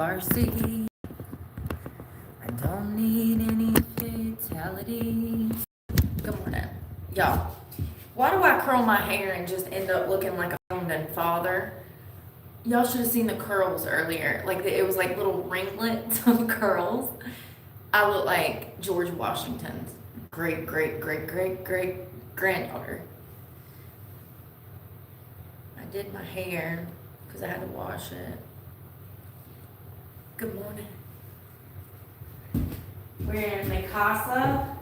RC. I don't need any fatalities. Good morning. Y'all, why do I curl my hair and just end up looking like a founding father? Y'all should have seen the curls earlier. Like, it was like little ringlets of curls. I look like George Washington's great granddaughter. I did my hair because I had to wash it. Good morning. We're in mi casa.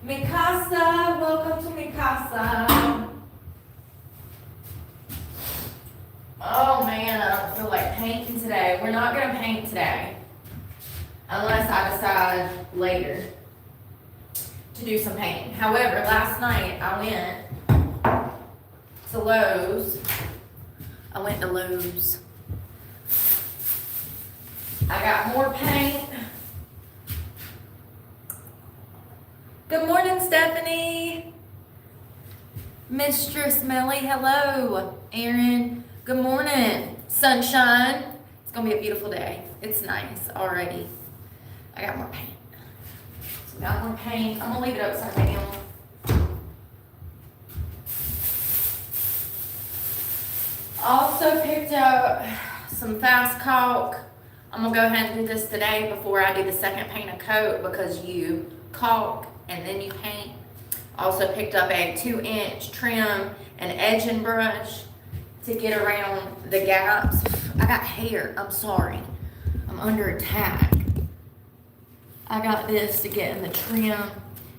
Mi casa, welcome to mi casa. Oh man, I don't feel like painting today. We're not gonna paint today. Unless I decide later to do some painting. However, last night I went to Lowe's. I got more paint. Good morning, Stephanie. Mistress Melly, hello. Aaron, good morning. Sunshine. It's gonna be a beautiful day. It's nice already. I got more paint. So got more paint. I'm gonna leave it upside down. Also picked up some fast caulk. I'm gonna go ahead and do this today before I do the second paint of coat because you caulk and then you paint. Also picked up a 2-inch trim and edging brush to get around the gaps. I got hair, I'm sorry. I'm under attack. I got this to get in the trim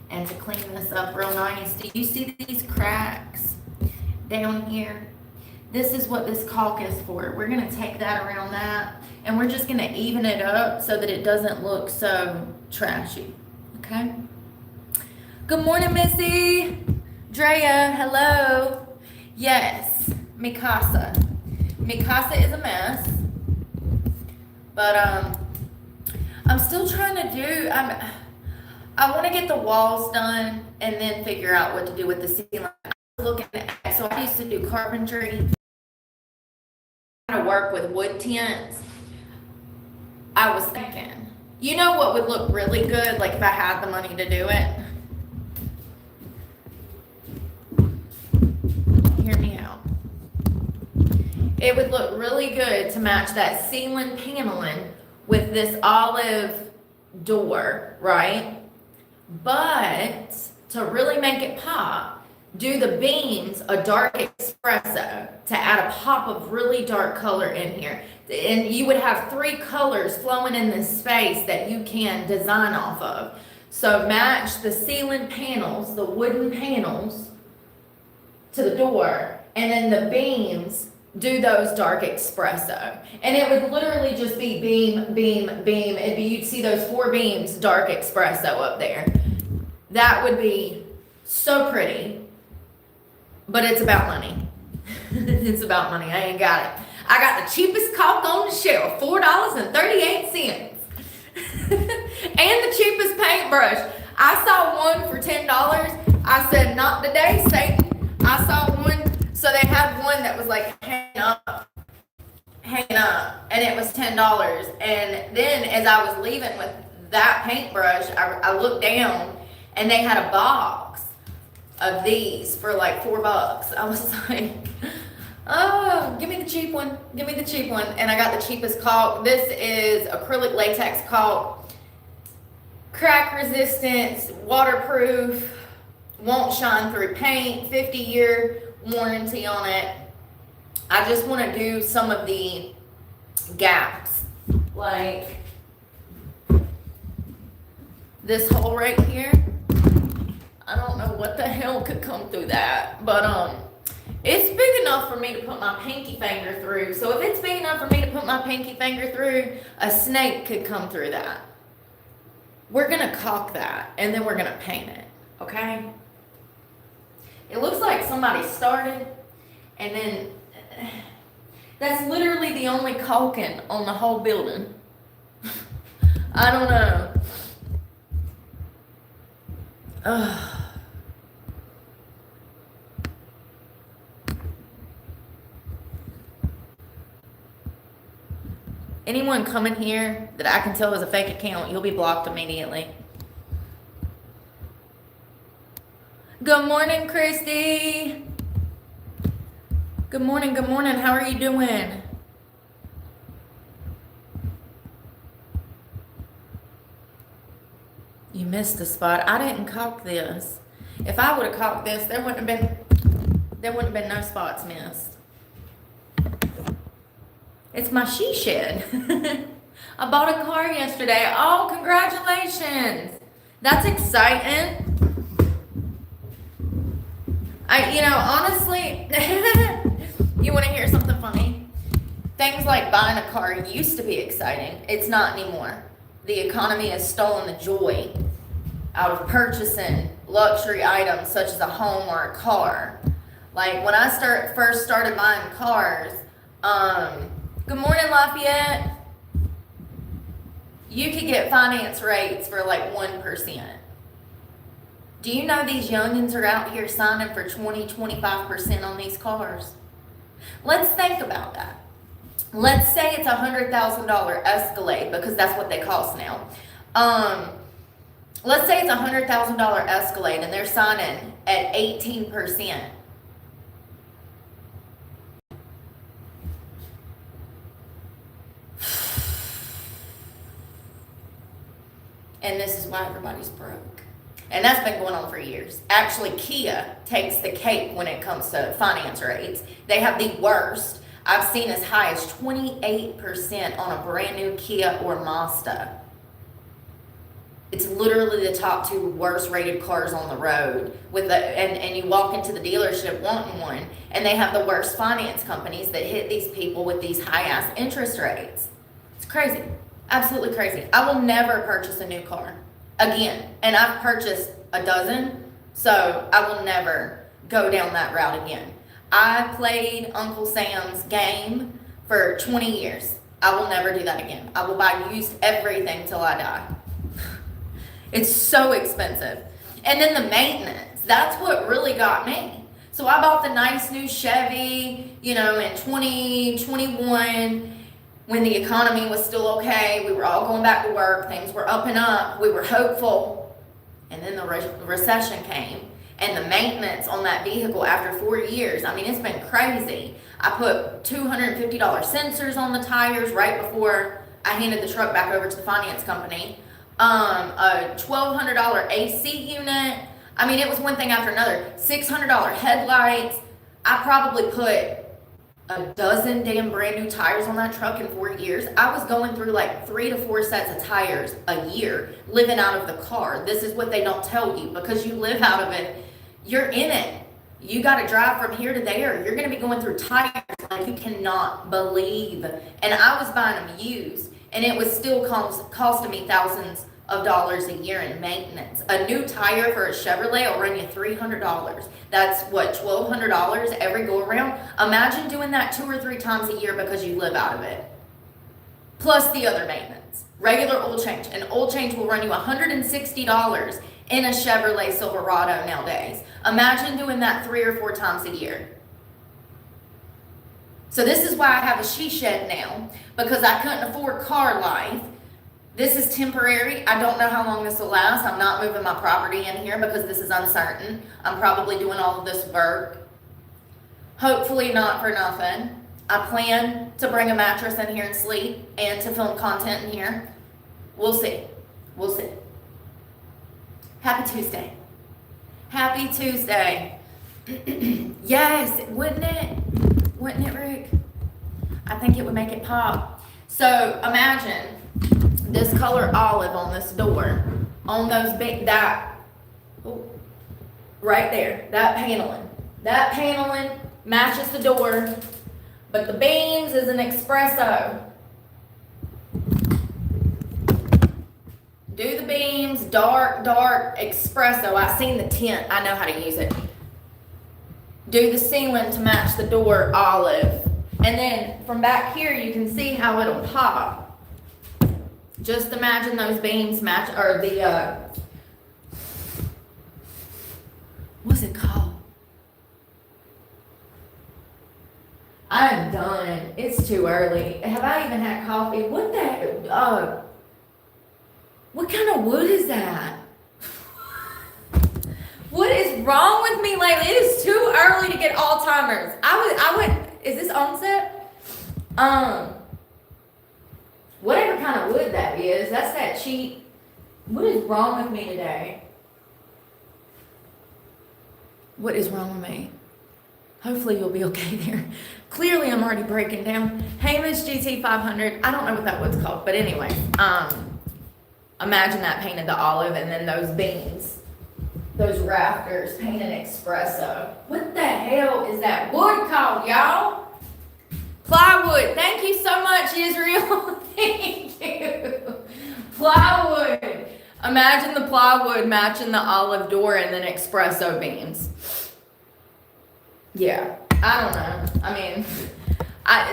and to clean this up real nice. Do you see these cracks down here? This is what this caulk is for. We're gonna take that around that and we're just gonna even it up so that it doesn't look so trashy, okay? Good morning, Missy. Drea, hello. Yes, mi casa. Mi casa is a mess, but I'm still trying to do, I want to get the walls done and then figure out what to do with the ceiling. I was looking at, so I used to do carpentry, to work with wood tents. I was thinking, you know what would look really good, like if I had the money to do it? Hear me out. It would look really good to match that ceiling paneling with this olive door, right? But to really make it pop, do the beams a dark espresso to add a pop of really dark color in here. And you would have 3 colors flowing in this space that you can design off of. So match the ceiling panels, the wooden panels to the door, and then the beams, do those dark espresso. And it would literally just be beam, beam, beam. You'd see those 4 beams, dark espresso up there. That would be so pretty, but it's about money. It's about money, I ain't got it. I got the cheapest caulk on the shelf, $4.38. And the cheapest paintbrush. I saw one for $10. I said, not today, Satan. I saw one, so they had one that was like hanging up, and it was $10. And then as I was leaving with that paintbrush, I looked down, and they had a box of these for like $4. I was like, oh, give me the cheap one. Give me the cheap one. And I got the cheapest caulk. This is acrylic latex caulk. Crack resistance, waterproof, won't shine through paint, 50-year warranty on it. I just want to do some of the gaps. Like this hole right here. I don't know what the hell could come through that, but it's big enough for me to put my pinky finger through. So if it's big enough for me to put my pinky finger through, a snake could come through that. We're gonna caulk that and then we're gonna paint it, okay? It looks like somebody started and then that's literally the only caulking on the whole building. I don't know. Ugh. Anyone coming here that I can tell is a fake account, you'll be blocked immediately. Good morning, Christy. Good morning, good morning. How are you doing? You missed the spot. I didn't caulk this. If I would have caulked this, there wouldn't have been no spots missed. It's my she shed. I bought a car yesterday. Oh, congratulations. That's exciting. Honestly, you want to hear something funny? Things like buying a car used to be exciting. It's not anymore. The economy has stolen the joy out of purchasing luxury items such as a home or a car. Like when I first started buying cars, good morning, Lafayette. You could get finance rates for like 1%. Do you know these youngins are out here signing for 20-25% on these cars? Let's think about that. Let's say it's a $100,000 Escalade, because that's what they cost now. Let's say it's a $100,000 Escalade and they're signing at 18%. And this is why everybody's broke. And that's been going on for years. Actually, Kia takes the cake when it comes to finance rates. They have the worst. I've seen as high as 28% on a brand new Kia or Mazda. It's literally the top two worst rated cars on the road. And you walk into the dealership wanting one, and they have the worst finance companies that hit these people with these high ass interest rates. It's crazy. Absolutely crazy. I will never purchase a new car again. And I've purchased a dozen, so I will never go down that route again. I played Uncle Sam's game for 20 years. I will never do that again. I will buy used everything till I die. It's so expensive. And then the maintenance, that's what really got me. So I bought the nice new Chevy, in 2021, when the economy was still okay. We were all going back to work. Things were up and up. We were hopeful. And then the recession came. And the maintenance on that vehicle after 4 years, it's been crazy. I put $250 sensors on the tires right before I handed the truck back over to the finance company. A $1,200 AC unit. It was one thing after another. $600 headlights. I probably put a dozen damn brand new tires on that truck in 4 years. I was going through like 3 to 4 sets of tires a year living out of the car. This is what they don't tell you, because you live out of it. You're in it. You got to drive from here to there. You're going to be going through tires like you cannot believe. And I was buying them used, and it was still costing me thousands of dollars a year in maintenance. A new tire for a Chevrolet will run you $300. That's what, $1,200 every go around. Imagine doing that 2 or 3 times a year because you live out of it. Plus the other maintenance. Regular oil change. An oil change will run you $160 in a Chevrolet Silverado nowadays. Imagine doing that 3 or 4 times a year. So this is why I have a she shed now, because I couldn't afford car life. This is temporary. I don't know how long this will last. I'm not moving my property in here because this is uncertain. I'm probably doing all of this work. Hopefully not for nothing. I plan to bring a mattress in here and sleep, and to film content in here. We'll see. We'll see. Happy Tuesday. Happy Tuesday. Yes, wouldn't it? Wouldn't it, Rick? I think it would make it pop. So imagine this color olive on this door, on those big, right there, that paneling matches the door, but the beams is an espresso. Do the beams, dark espresso. I seen the tint, I know how to use it. Do the ceiling to match the door, olive. And then from back here, you can see how it'll pop. Just imagine those beams match, or the, what's it called? I am done. It's too early. Have I even had coffee? What kind of wood is that? What is wrong with me lately? It is too early to get Alzheimer's. Is this onset? Whatever kind of wood that is, that's that cheap. What is wrong with me today? What is wrong with me? Hopefully you'll be okay there. Clearly I'm already breaking down. Hamish GT 500. I don't know what that wood's called, but anyway, imagine that painted the olive and then those beams, those rafters painted espresso. What the hell is that wood called, y'all? Plywood. Thank you so much, Israel. Thank you. Plywood. Imagine the plywood matching the olive door and then espresso beams. Yeah, I don't know. I mean,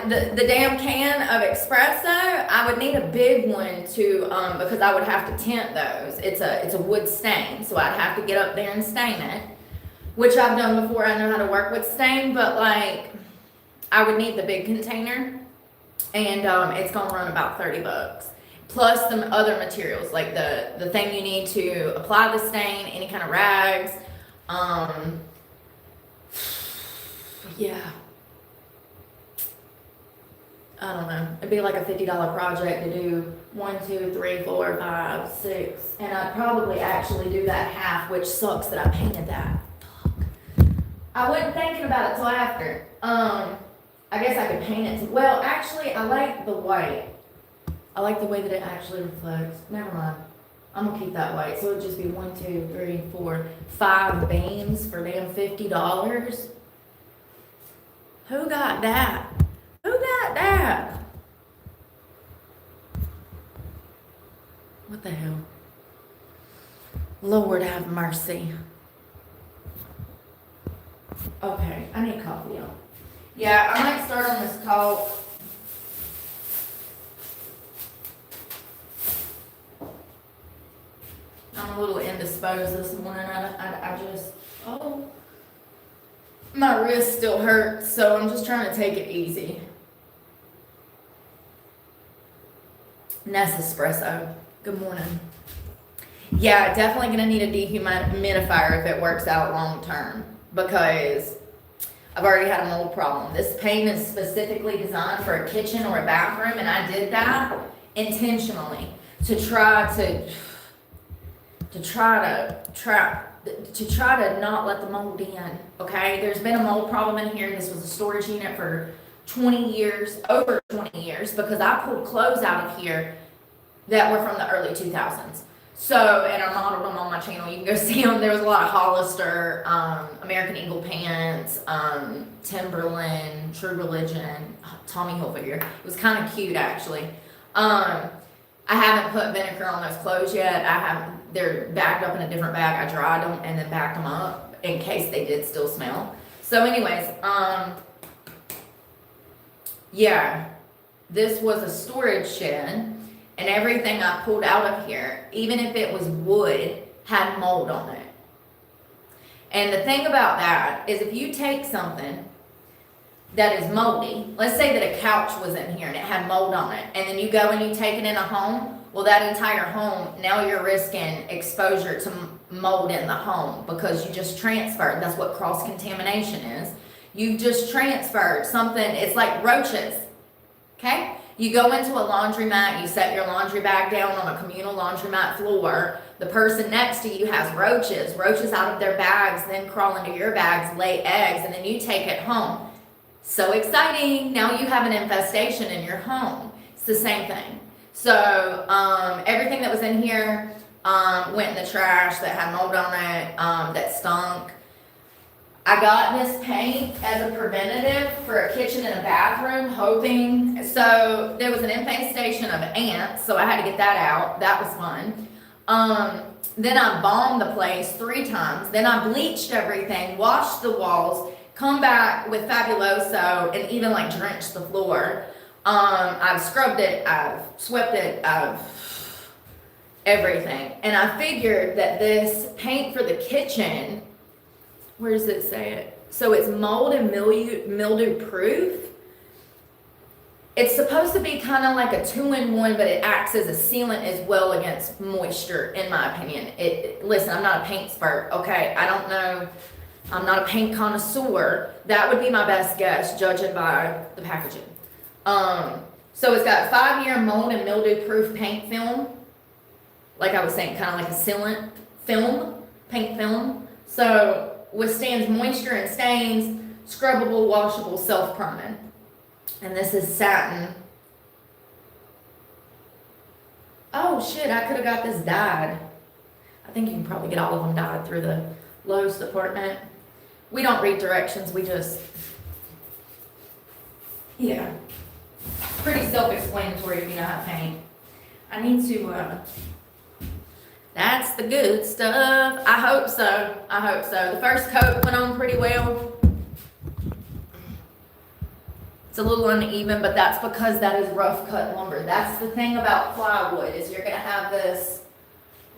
the damn can of espresso, I would need a big one to because I would have to tint those. It's a wood stain, so I'd have to get up there and stain it, which I've done before. I know how to work with stain, but like I would need the big container, and it's gonna run about $30 plus some other materials like the thing you need to apply the stain, any kind of rags. Yeah. I don't know. It'd be like a $50 project to do 1, 2, 3, 4, 5, 6. And I'd probably actually do that half, which sucks that I painted that. Fuck. I wasn't thinking about it till after. I guess I could paint it. Well, actually, I like the white. I like the way that it actually reflects. Never mind. I'm gonna keep that white. So it'd just be 1, 2, 3, 4, 5 beams for damn $50. Who got that? Who got that? What the hell? Lord have mercy. Okay, I need coffee, y'all. Yeah, I might start on this caulk. I'm a little indisposed this morning. I just, my wrist still hurts, so I'm just trying to take it easy. Nespresso. Good morning. Yeah, definitely gonna need a dehumidifier if it works out long term, because I've already had a mold problem. This paint is specifically designed for a kitchen or a bathroom, and I did that intentionally to try to not let the mold in, okay? There's been a mold problem in here. This was a storage unit for 20 years, over 20 years, because I pulled clothes out of here that were from the early 2000s. So, and I modeled them on my channel. You can go see them. There was a lot of Hollister, American Eagle pants, Timberland, True Religion, Tommy Hilfiger. It was kind of cute, actually. I haven't put vinegar on those clothes yet. They're bagged up in a different bag. I dried them and then backed them up in case they did still smell. So anyways, yeah, this was a storage shed, and everything I pulled out of here, even if it was wood, had mold on it. And the thing about that is if you take something that is moldy, let's say that a couch was in here and it had mold on it, and then you go and you take it in a home, well, that entire home, now you're risking exposure to mold in the home because you just transferred. That's what cross-contamination is. You've just transferred something. It's like roaches, okay? You go into a laundromat, you set your laundry bag down on a communal laundromat floor. The person next to you has roaches out of their bags, then crawl into your bags, lay eggs, and then you take it home. So exciting. Now you have an infestation in your home. It's the same thing. So everything that was in here went in the trash that had mold on it, that stunk. I got this paint as a preventative for a kitchen and a bathroom, hoping. So there was an infestation of ants, so I had to get that out. That was fun. Then I bombed the place 3 times. Then I bleached everything, washed the walls, come back with Fabuloso, and even like drenched the floor. I've scrubbed it, I've swept it, I've everything. And I figured that this paint for the kitchen, where does it say it? So it's mold and mildew proof. It's supposed to be kind of like a 2-in-1, but it acts as a sealant as well against moisture, in my opinion. Listen, I'm not a paint expert, okay? I don't know. I'm not a paint connoisseur. That would be my best guess, judging by the packaging. So it's got 5-year mold and mildew proof paint film. Like I was saying, kind of like a sealant film, paint film. So withstands moisture and stains, scrubbable, washable, self-permanent. And this is satin. Oh shit, I could have got this dyed. I think you can probably get all of them dyed through the Lowe's department. We don't read directions, we just, yeah. Pretty self-explanatory if you know how to paint. I need to, that's the good stuff. I hope so, I hope so. The first coat went on pretty well. It's a little uneven, but that's because that is rough cut lumber. That's the thing about plywood, is you're gonna have this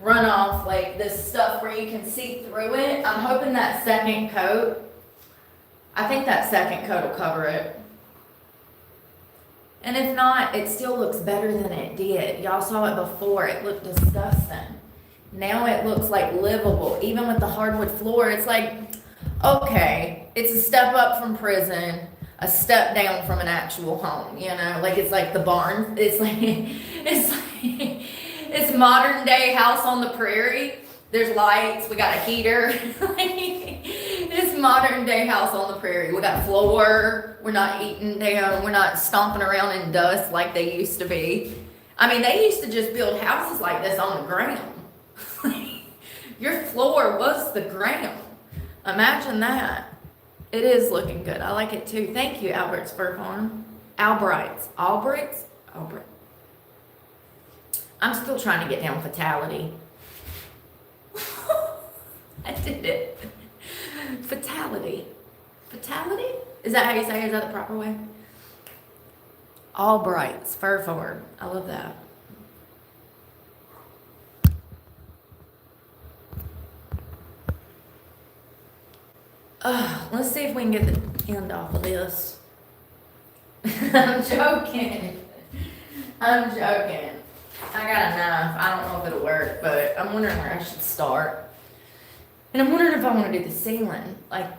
runoff, like this stuff where you can see through it. I'm hoping that second coat, I think that second coat will cover it. And if not, it still looks better than it did. Y'all saw it before, it looked disgusting. Now it looks like livable. Even with the hardwood floor, it's like, okay, it's a step up from prison, a step down from an actual home, you know, like it's like the barn. It's like, it's modern day house on the prairie. There's lights, we got a heater. It's modern day house on the prairie. We got floor, we're not eating down, we're not stomping around in dust like they used to be. I mean, they used to just build houses like this on the ground. Your floor was the ground. Imagine that. It is looking good. I like it too. Thank you, Albert's Fur Farm. Albright's. Albright's? Albright. I'm still trying to get down fatality. I did it. Fatality. Fatality? Is that how you say it? Is that the proper way? Albright's Fur Farm. I love that. Let's see if we can get the end off of this. I'm joking. I'm joking. I got a knife. I don't know if it'll work, but I'm wondering where I should start. And I'm wondering if I want to do the ceiling. Like,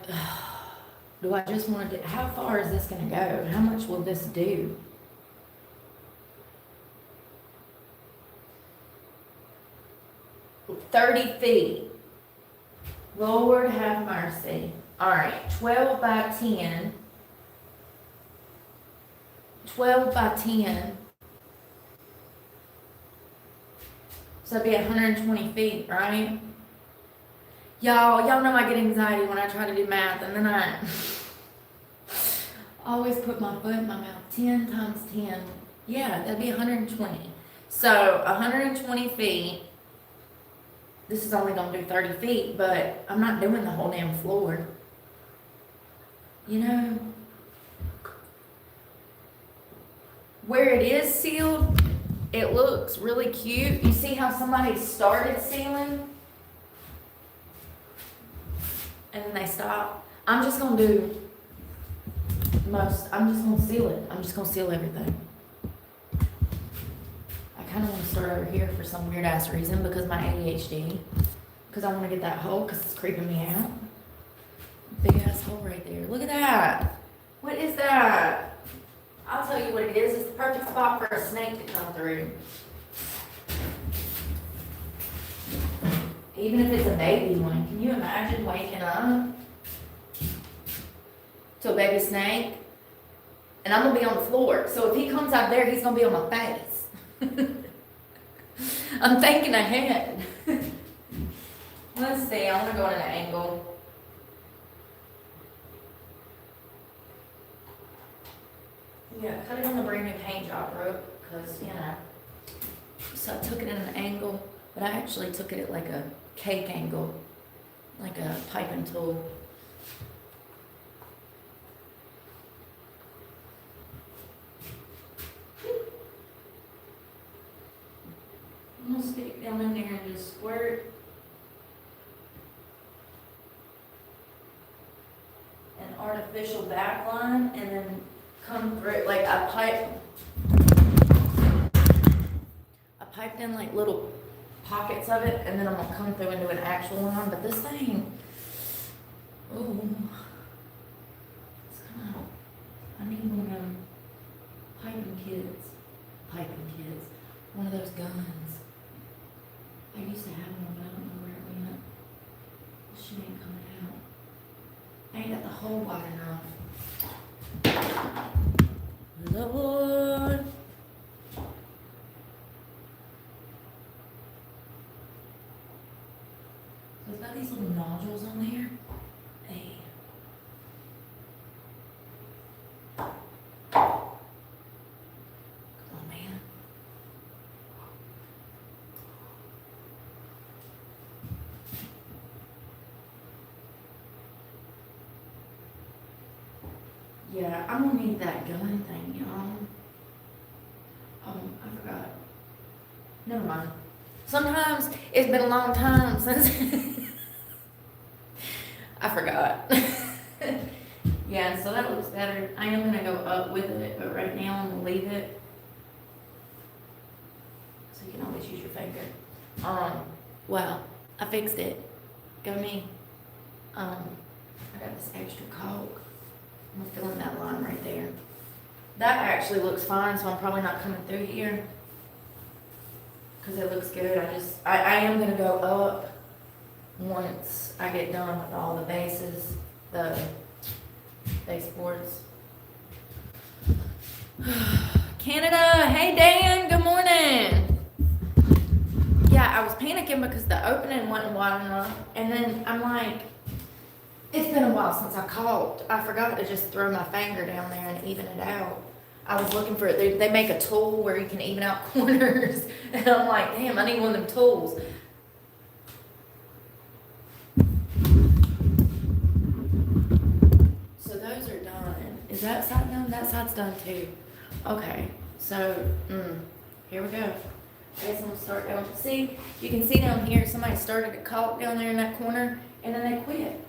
do I just want to do, how far is this going to go? How much will this do? $30 feet. Lord have mercy. All right, 12 by 10. 12 by 10. So it'd be 120 feet, right? Y'all know I get anxiety when I try to do math, and then I always put my foot in my mouth. 10 times 10. Yeah, that'd be 120. So 120 feet. This is only gonna do 30 feet, but I'm not doing the whole damn floor. You know, where it is sealed, it looks really cute. You see how somebody started sealing? And then they stop. I'm just gonna do I'm just gonna seal it. I'm just gonna seal everything. I kind of want to start over here for some weird ass reason because my ADHD. Because I want to get that hole because it's creeping me out. Big ass hole right there. Look at that. What is that? I'll tell you what it is. It's the perfect spot for a snake to come through. Even if it's a baby one. Can you imagine waking up to a baby snake? And I'm going to be on the floor. So if he comes out there, he's going to be on my face. I'm thinking ahead. Let's see. I want to go at an angle. Yeah, cut it on the brand new paint job rope because, you know. So I took it at an angle, but I actually took it at like a cake angle, like a piping tool. I'm gonna stick it down in there and just squirt an artificial back line and then come through, like I piped in like little pockets of it, and then I'm gonna come through and do an actual one. But this thing, ooh, it's kind of. I need one of them piping kids. One of those guns. I used to have one, but I don't know where it went. This shit ain't coming out. I ain't got the hole wide enough. Lord. So it's got these little nodules on there. Hey. Come on, man. Yeah, I'm gonna need that gun thing, y'all. Oh, I forgot. Never mind. Sometimes it's been a long time since I forgot. Yeah, so that looks better. I am gonna go up with it, but right now I'm gonna leave it. So you can always use your finger. Well, I fixed it. Go me. I got this extra caulk. I'm gonna fill in that line right there. That actually looks fine, so I'm probably not coming through here. Cause it looks good. I am gonna go up once I get done with all the bases, the baseboards. Canada, hey Dan, good morning. Yeah, I was panicking because the opening wasn't wide enough, and then I'm like, it's been a while since I caulked. I forgot to just throw my finger down there and even it out. I was looking for it. They make a tool where you can even out corners, and I'm like, damn, I need one of them tools. So those are done. Is that side done? That side's done too. Okay, so here we go. I guess I'm gonna start down. See, you can see down here, somebody started a caulk down there in that corner, and then they quit.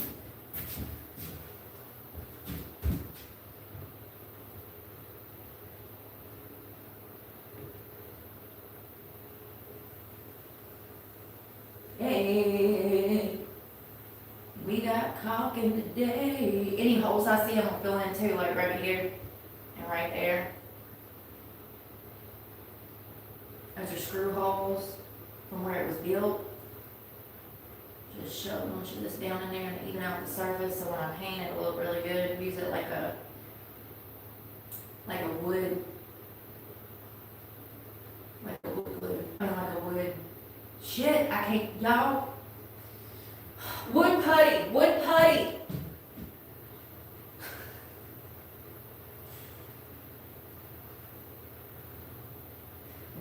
Hey, we got caulking today. Any holes I see, I'm gonna fill in too, like right here and right there. Those are screw holes from where it was built. Just shove a bunch of this down in there and even out the surface, so when I paint it, it'll look really good. Use it like a wood, like a wood glue. I mean, like a wood. Shit, I can't, y'all. Wood putty.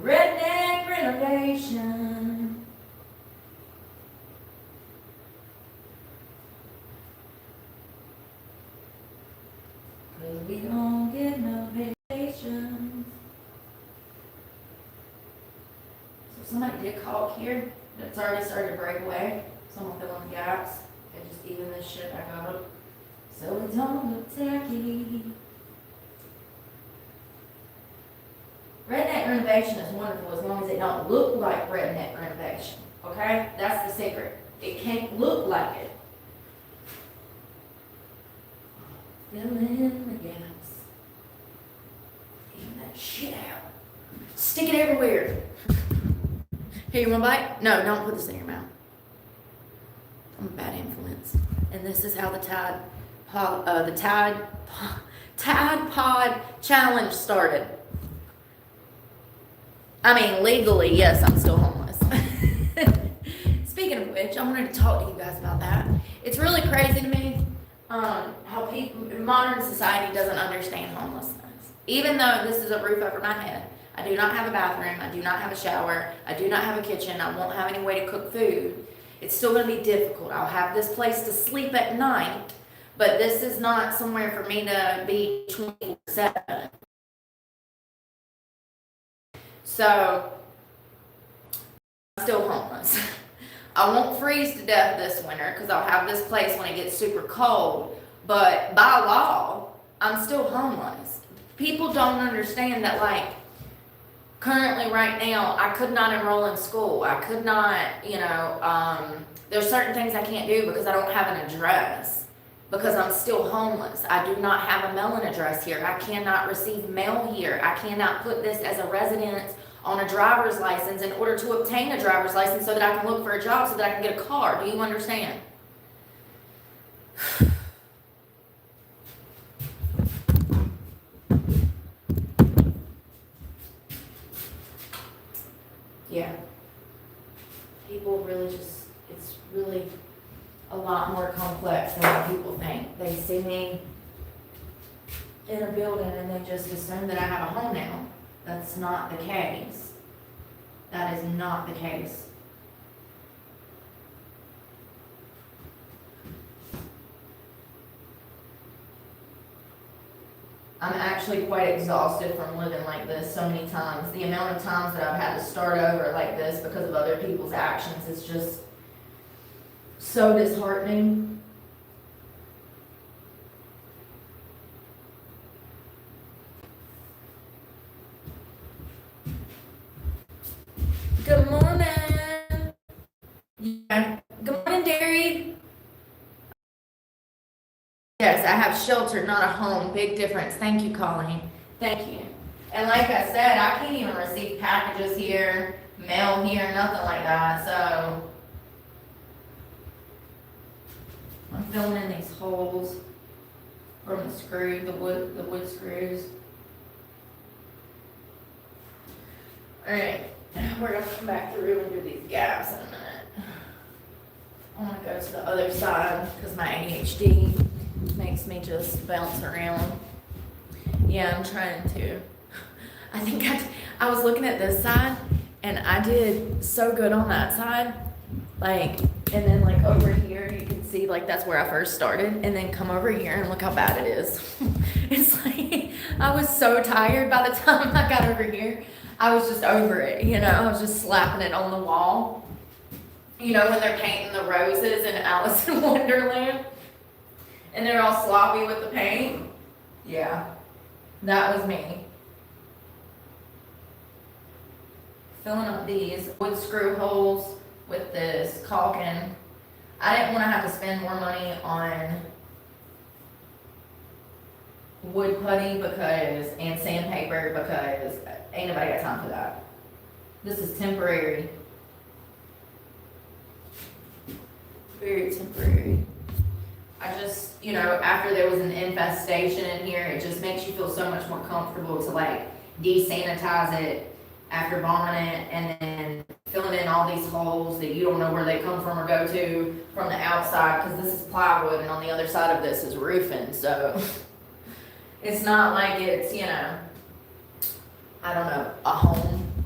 Redneck renovation. Cause we don't get no vacations. So somebody did caulk here. It's already started to break away. So I'm gonna fill in the gaps and just even this shit back up so it don't look tacky. Redneck renovation is wonderful as long as it don't look like redneck renovation. Okay? That's the secret. It can't look like it. Fill in the gaps. Even that shit out. Stick it everywhere. Here, you want a bite? No, don't put this in your mouth. I'm a bad influence. And this is how the Tide Pod Challenge started. I mean, legally, yes, I'm still homeless. Speaking of which, I wanted to talk to you guys about that. It's really crazy to me how modern society doesn't understand homelessness. Even though this is a roof over my head, I do not have a bathroom, I do not have a shower, I do not have a kitchen, I won't have any way to cook food. It's still going to be difficult. I'll have this place to sleep at night, but this is not somewhere for me to be 24/7. So, I'm still homeless. I won't freeze to death this winter because I'll have this place when it gets super cold, but by law, I'm still homeless. People don't understand that, like, Currently, right now, I could not enroll in school. I could not, there's certain things I can't do because I don't have an address, because I'm still homeless. I do not have a mailing address here. I cannot receive mail here. I cannot put this as a residence on a driver's license in order to obtain a driver's license so that I can look for a job, so that I can get a car. Do you understand? Yeah. People really just, it's really a lot more complex than what people think. They see me in a building and they just assume that I have a home now. That's not the case. That is not the case. I'm actually quite exhausted from living like this so many times. The amount of times that I've had to start over like this because of other people's actions is just so disheartening. Good morning. Yeah. Good morning, Derry. Yes, I have shelter, not a home. Big difference. Thank you, Colleen. Thank you. And like I said, I can't even receive packages here, mail here, nothing like that. So I'm filling in these holes from the screw, the wood screws. All right, we're gonna come back through and do these gaps in a minute. I want to go to the other side because my ADHD makes me just bounce around. Yeah, I'm trying to. I think I was looking at this side and I did so good on that side. Like, and then like over here, you can see like that's where I first started, and then come over here and look how bad it is. It's like, I was so tired by the time I got over here. I was just over it, I was just slapping it on the wall. When they're painting the roses in Alice in Wonderland, and they're all sloppy with the paint. Yeah, that was me. Filling up these wood screw holes with this caulking. I didn't want to have to spend more money on wood putty and sandpaper because ain't nobody got time for that. This is temporary. Very temporary. I just, after there was an infestation in here, it just makes you feel so much more comfortable to like desanitize it after bombing it, and then filling in all these holes that you don't know where they come from or go to from the outside, because this is plywood and on the other side of this is roofing. So it's not like it's, I don't know, a home.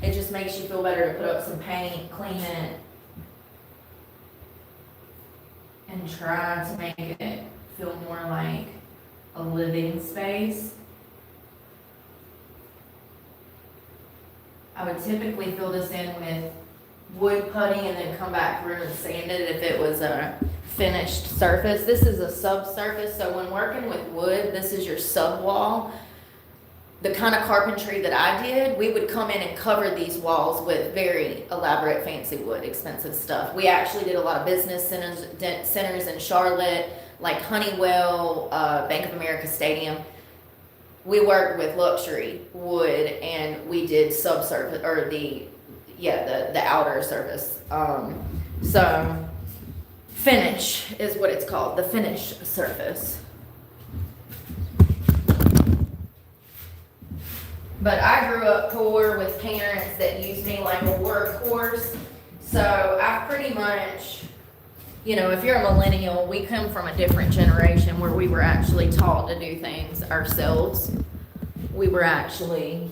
It just makes you feel better to put up some paint, clean it, and try to make it feel more like a living space. I would typically fill this in with wood putty and then come back through and sand it if it was a finished surface. This is a subsurface, so when working with wood, this is your subwall. The kind of carpentry that I did, we would come in and cover these walls with very elaborate, fancy wood, expensive stuff. We actually did a lot of business centers in Charlotte, like Honeywell, Bank of America Stadium. We worked with luxury wood, and we did subsurface, or the outer surface. So finish is what it's called, the finish surface. But I grew up poor with parents that used me like a workhorse. So I pretty much, if you're a millennial, we come from a different generation where we were actually taught to do things ourselves. We were actually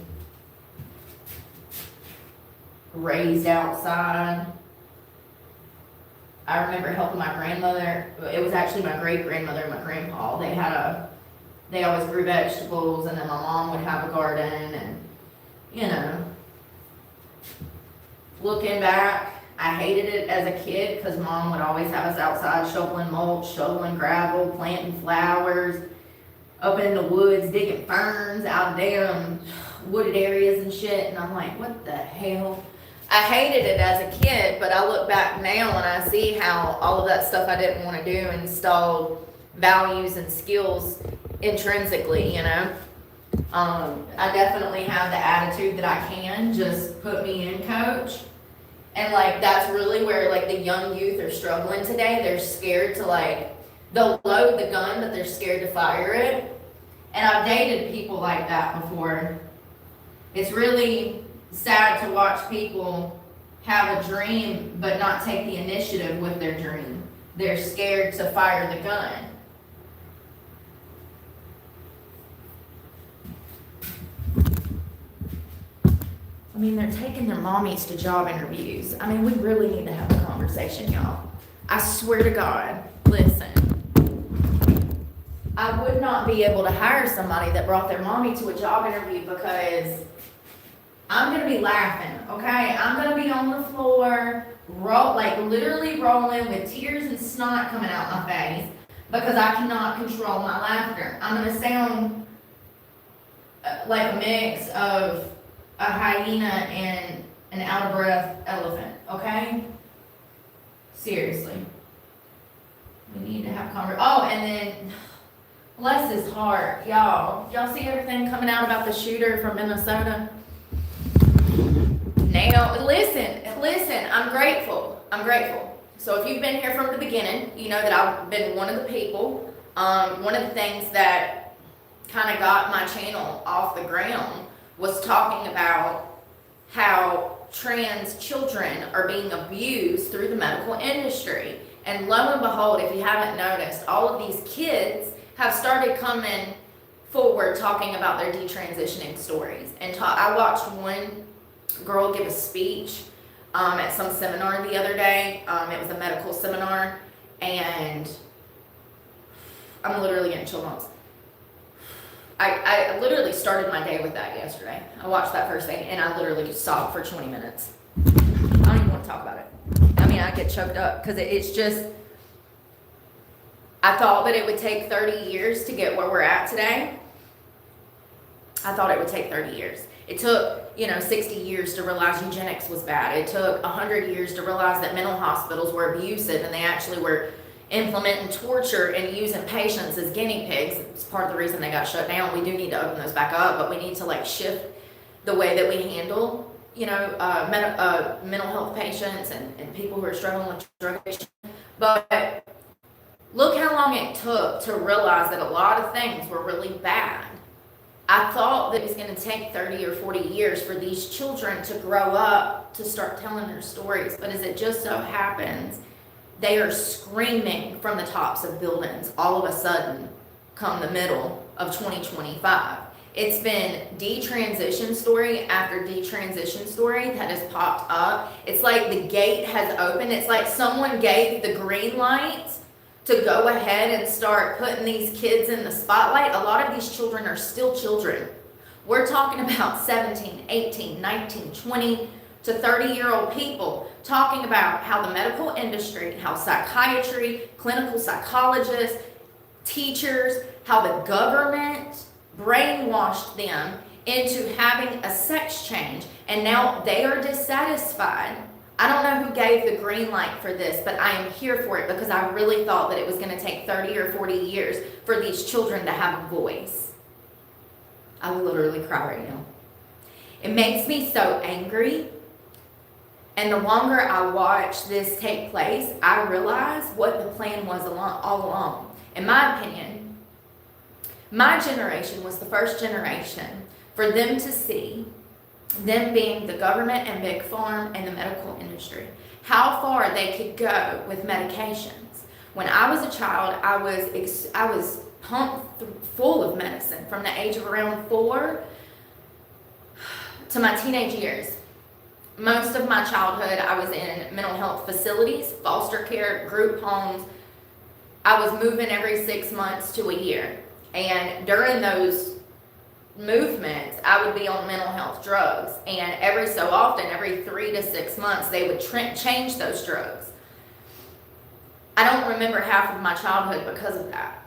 raised outside. I remember helping my grandmother. It was actually my great-grandmother and my grandpa. They always grew vegetables, and then my mom would have a garden, and, looking back, I hated it as a kid because Mom would always have us outside shoveling mulch, shoveling gravel, planting flowers, up in the woods, digging ferns out of damn wooded areas and shit, and I'm like, what the hell? I hated it as a kid, but I look back now and I see how all of that stuff I didn't want to do installed values and skills intrinsically, you know? I definitely have the attitude that I can, just put me in, coach. And like, that's really where like the young youth are struggling today. They're scared to like, they'll load the gun, but they're scared to fire it. And I've dated people like that before. It's really sad to watch people have a dream but not take the initiative with their dream. They're scared to fire the gun. I mean, they're taking their mommies to job interviews. I mean, we really need to have a conversation, y'all. I swear to God, listen. I would not be able to hire somebody that brought their mommy to a job interview because I'm gonna be laughing, okay? I'm gonna be on the floor, like literally rolling with tears and snot coming out my face because I cannot control my laughter. I'm gonna sound like a mix of a hyena and an out of breath elephant, okay? Seriously. We need to have conversation. Oh, and then, bless his heart, y'all. Y'all see everything coming out about the shooter from Minnesota? Now, listen, I'm grateful. So if you've been here from the beginning, you know that I've been one of the people. One of the things that kind of got my channel off the ground was talking about how trans children are being abused through the medical industry. And lo and behold, if you haven't noticed, all of these kids have started coming forward talking about their detransitioning stories. And I watched one girl give a speech at some seminar the other day. It was a medical seminar, and I'm literally getting chill bumps. I literally started my day with that yesterday. I watched that first thing, and I literally just sobbed for 20 minutes. I don't even want to talk about it. I mean, I get choked up because it's just, I thought that it would take 30 years to get where we're at today. I thought it would take 30 years. It took, 60 years to realize eugenics was bad. It took 100 years to realize that mental hospitals were abusive and they actually were implementing torture and using patients as guinea pigs. It's part of the reason they got shut down. We do need to open those back up, but we need to shift the way that we handle, mental health patients and people who are struggling with drug addiction. But look how long it took to realize that a lot of things were really bad. I thought that it was going to take 30 or 40 years for these children to grow up to start telling their stories, but as it just so happens, they are screaming from the tops of buildings all of a sudden come the middle of 2025. It's been detransition story after detransition story that has popped up. It's like the gate has opened. It's like someone gave the green light to go ahead and start putting these kids in the spotlight. A lot of these children are still children. We're talking about 17, 18, 19, 20 to 30-year-old people talking about how the medical industry, how psychiatry, clinical psychologists, teachers, how the government brainwashed them into having a sex change, and now they are dissatisfied. I don't know who gave the green light for this, but I am here for it because I really thought that it was going to take 30 or 40 years for these children to have a voice. I will literally cry right now. It makes me so angry. And the longer I watch this take place, I realize what the plan was all along. In my opinion, my generation was the first generation for them to see, them being the government and big farm and the medical industry, how far they could go with medications. When I was a child, I was pumped full of medicine from the age of around 4 to my teenage years. Most of my childhood, I was in mental health facilities, foster care, group homes. I was moving every 6 months to a year. And during those movements, I would be on mental health drugs. And every so often, every 3 to 6 months, they would change those drugs. I don't remember half of my childhood because of that.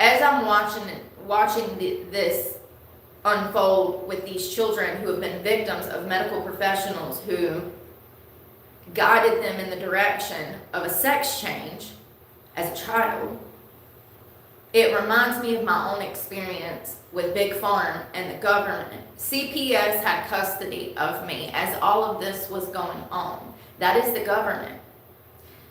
As I'm watching this unfold with these children who have been victims of medical professionals who guided them in the direction of a sex change as a child, it reminds me of my own experience with Big Farm and the government. CPS had custody of me as all of this was going on. That is the government.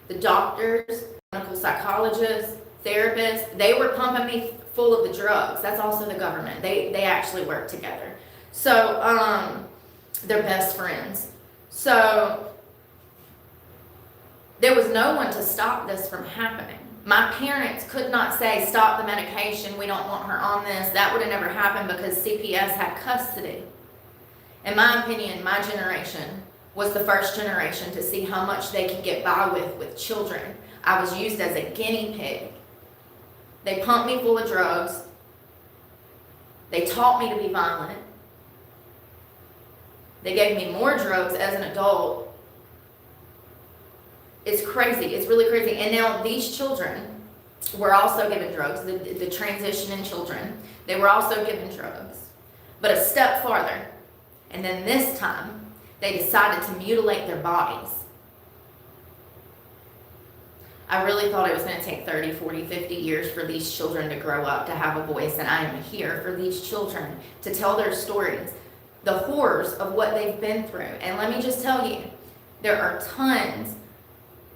The doctors, clinical psychologists, therapists, they were pumping me full of the drugs. That's also the government. They actually work together. So, they're best friends. So, there was no one to stop this from happening. My parents could not say, stop the medication, we don't want her on this. That would have never happened because CPS had custody. In my opinion, my generation was the first generation to see how much they could get by with children. I was used as a guinea pig. They pumped me full of drugs. They taught me to be violent. They gave me more drugs as an adult. It's crazy. It's really crazy. And now these children were also given drugs, the transitioning children. They were also given drugs. But a step farther. And then this time, they decided to mutilate their bodies. I really thought it was going to take 30, 40, 50 years for these children to grow up, to have a voice, and I am here for these children to tell their stories, the horrors of what they've been through. And let me just tell you, there are tons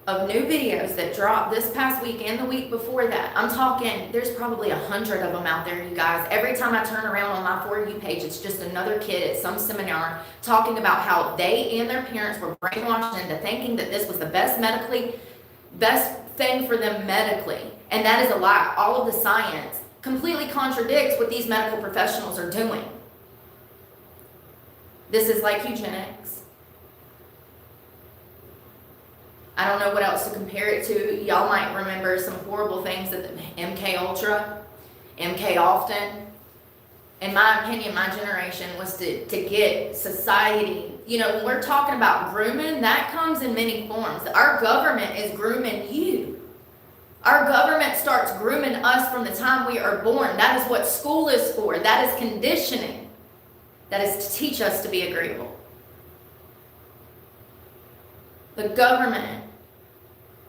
of new videos that dropped this past week and the week before that. I'm talking, there's probably 100 of them out there, you guys. Every time I turn around on my For You page, it's just another kid at some seminar talking about how they and their parents were brainwashed into thinking that this was the best thing for them medically. And that is a lie. All of the science completely contradicts what these medical professionals are doing. This is like eugenics. I don't know what else to compare it to. Y'all might remember some horrible things that the MK Ultra, MK Often. In my opinion, my generation was to get society, when we're talking about grooming, that comes in many forms. Our government is grooming you. Our government starts grooming us from the time we are born. That is what school is for. That is conditioning. That is to teach us to be agreeable. The government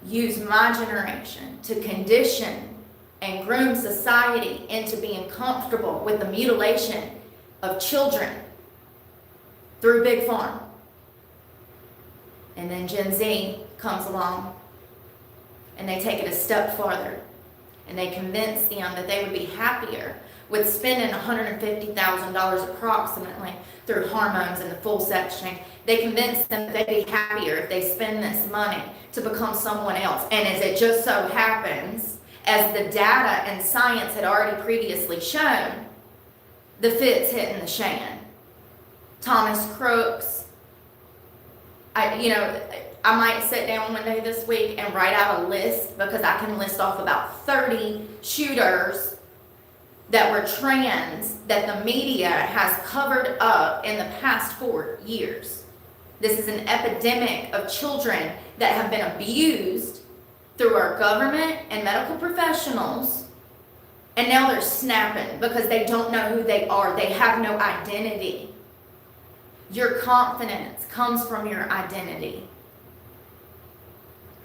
used my generation to condition and groom society into being comfortable with the mutilation of children through Big Farm. And then Gen Z comes along and they take it a step farther and they convince them that they would be happier with spending $150,000 approximately through hormones and the full sex change. They convince them that they'd be happier if they spend this money to become someone else. And as it just so happens, as the data and science had already previously shown, the fit's hitting the shan. Thomas Crooks, I might sit down one day this week and write out a list, because I can list off about 30 shooters that were trans that the media has covered up in the past 4 years. This is an epidemic of children that have been abused through our government and medical professionals, and now they're snapping because they don't know who they are. They have no identity. Your confidence comes from your identity.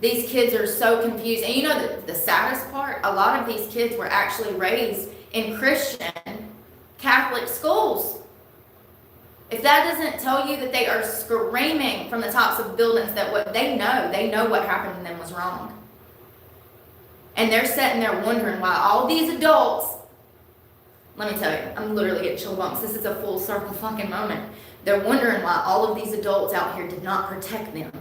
These kids are so confused. And the saddest part, a lot of these kids were actually raised in Christian Catholic schools. If that doesn't tell you that they are screaming from the tops of buildings that what they know what happened to them was wrong. And they're sitting there wondering why all these adults, let me tell you, I'm literally getting chill bumps. This is a full circle fucking moment. They're wondering why all of these adults out here did not protect them.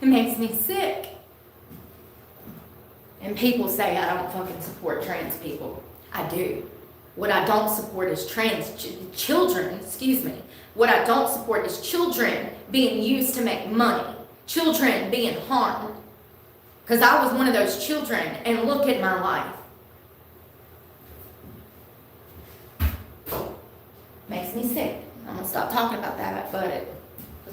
It makes me sick. And people say I don't fucking support trans people. I do. What I don't support is children. What I don't support is children being used to make money. Children being harmed. Because I was one of those children, and look at my life. Makes me sick. I'm going to stop talking about that, but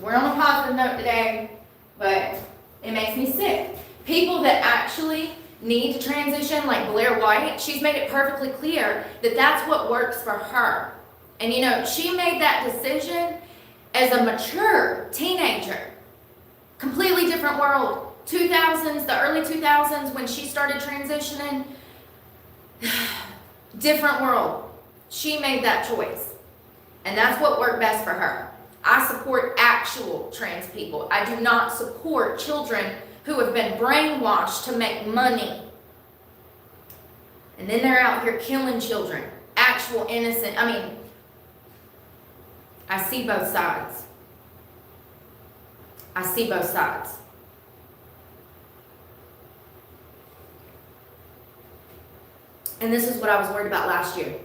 we're on a positive note today, but it makes me sick. People that actually need to transition, like Blair White, she's made it perfectly clear that that's what works for her. And you know, she made that decision as a mature teenager. Completely different world. 2000s, the early 2000s when she started transitioning, different world. She made that choice. And that's what worked best for her. I support actual trans people. I do not support children who have been brainwashed to make money. And then they're out here killing children. Actual innocent. I mean, I see both sides. I see both sides. And this is what I was worried about last year.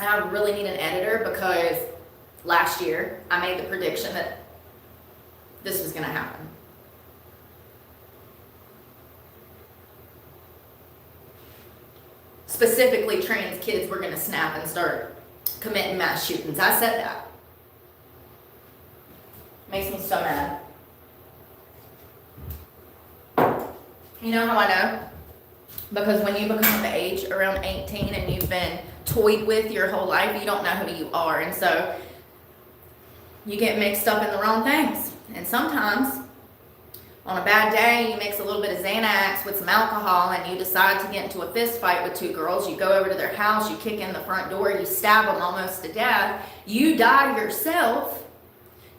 And I really need an editor because last year I made the prediction that this was going to happen. Specifically, trans kids were going to snap and start committing mass shootings. I said that. Makes me so mad. You know how I know? Because when you become of age around 18 and you've been toyed with your whole life, you don't know who you are. And so you get mixed up in the wrong things. And sometimes on a bad day, you mix a little bit of Xanax with some alcohol and you decide to get into a fist fight with two girls. You go over to their house, you kick in the front door, you stab them almost to death. You die yourself.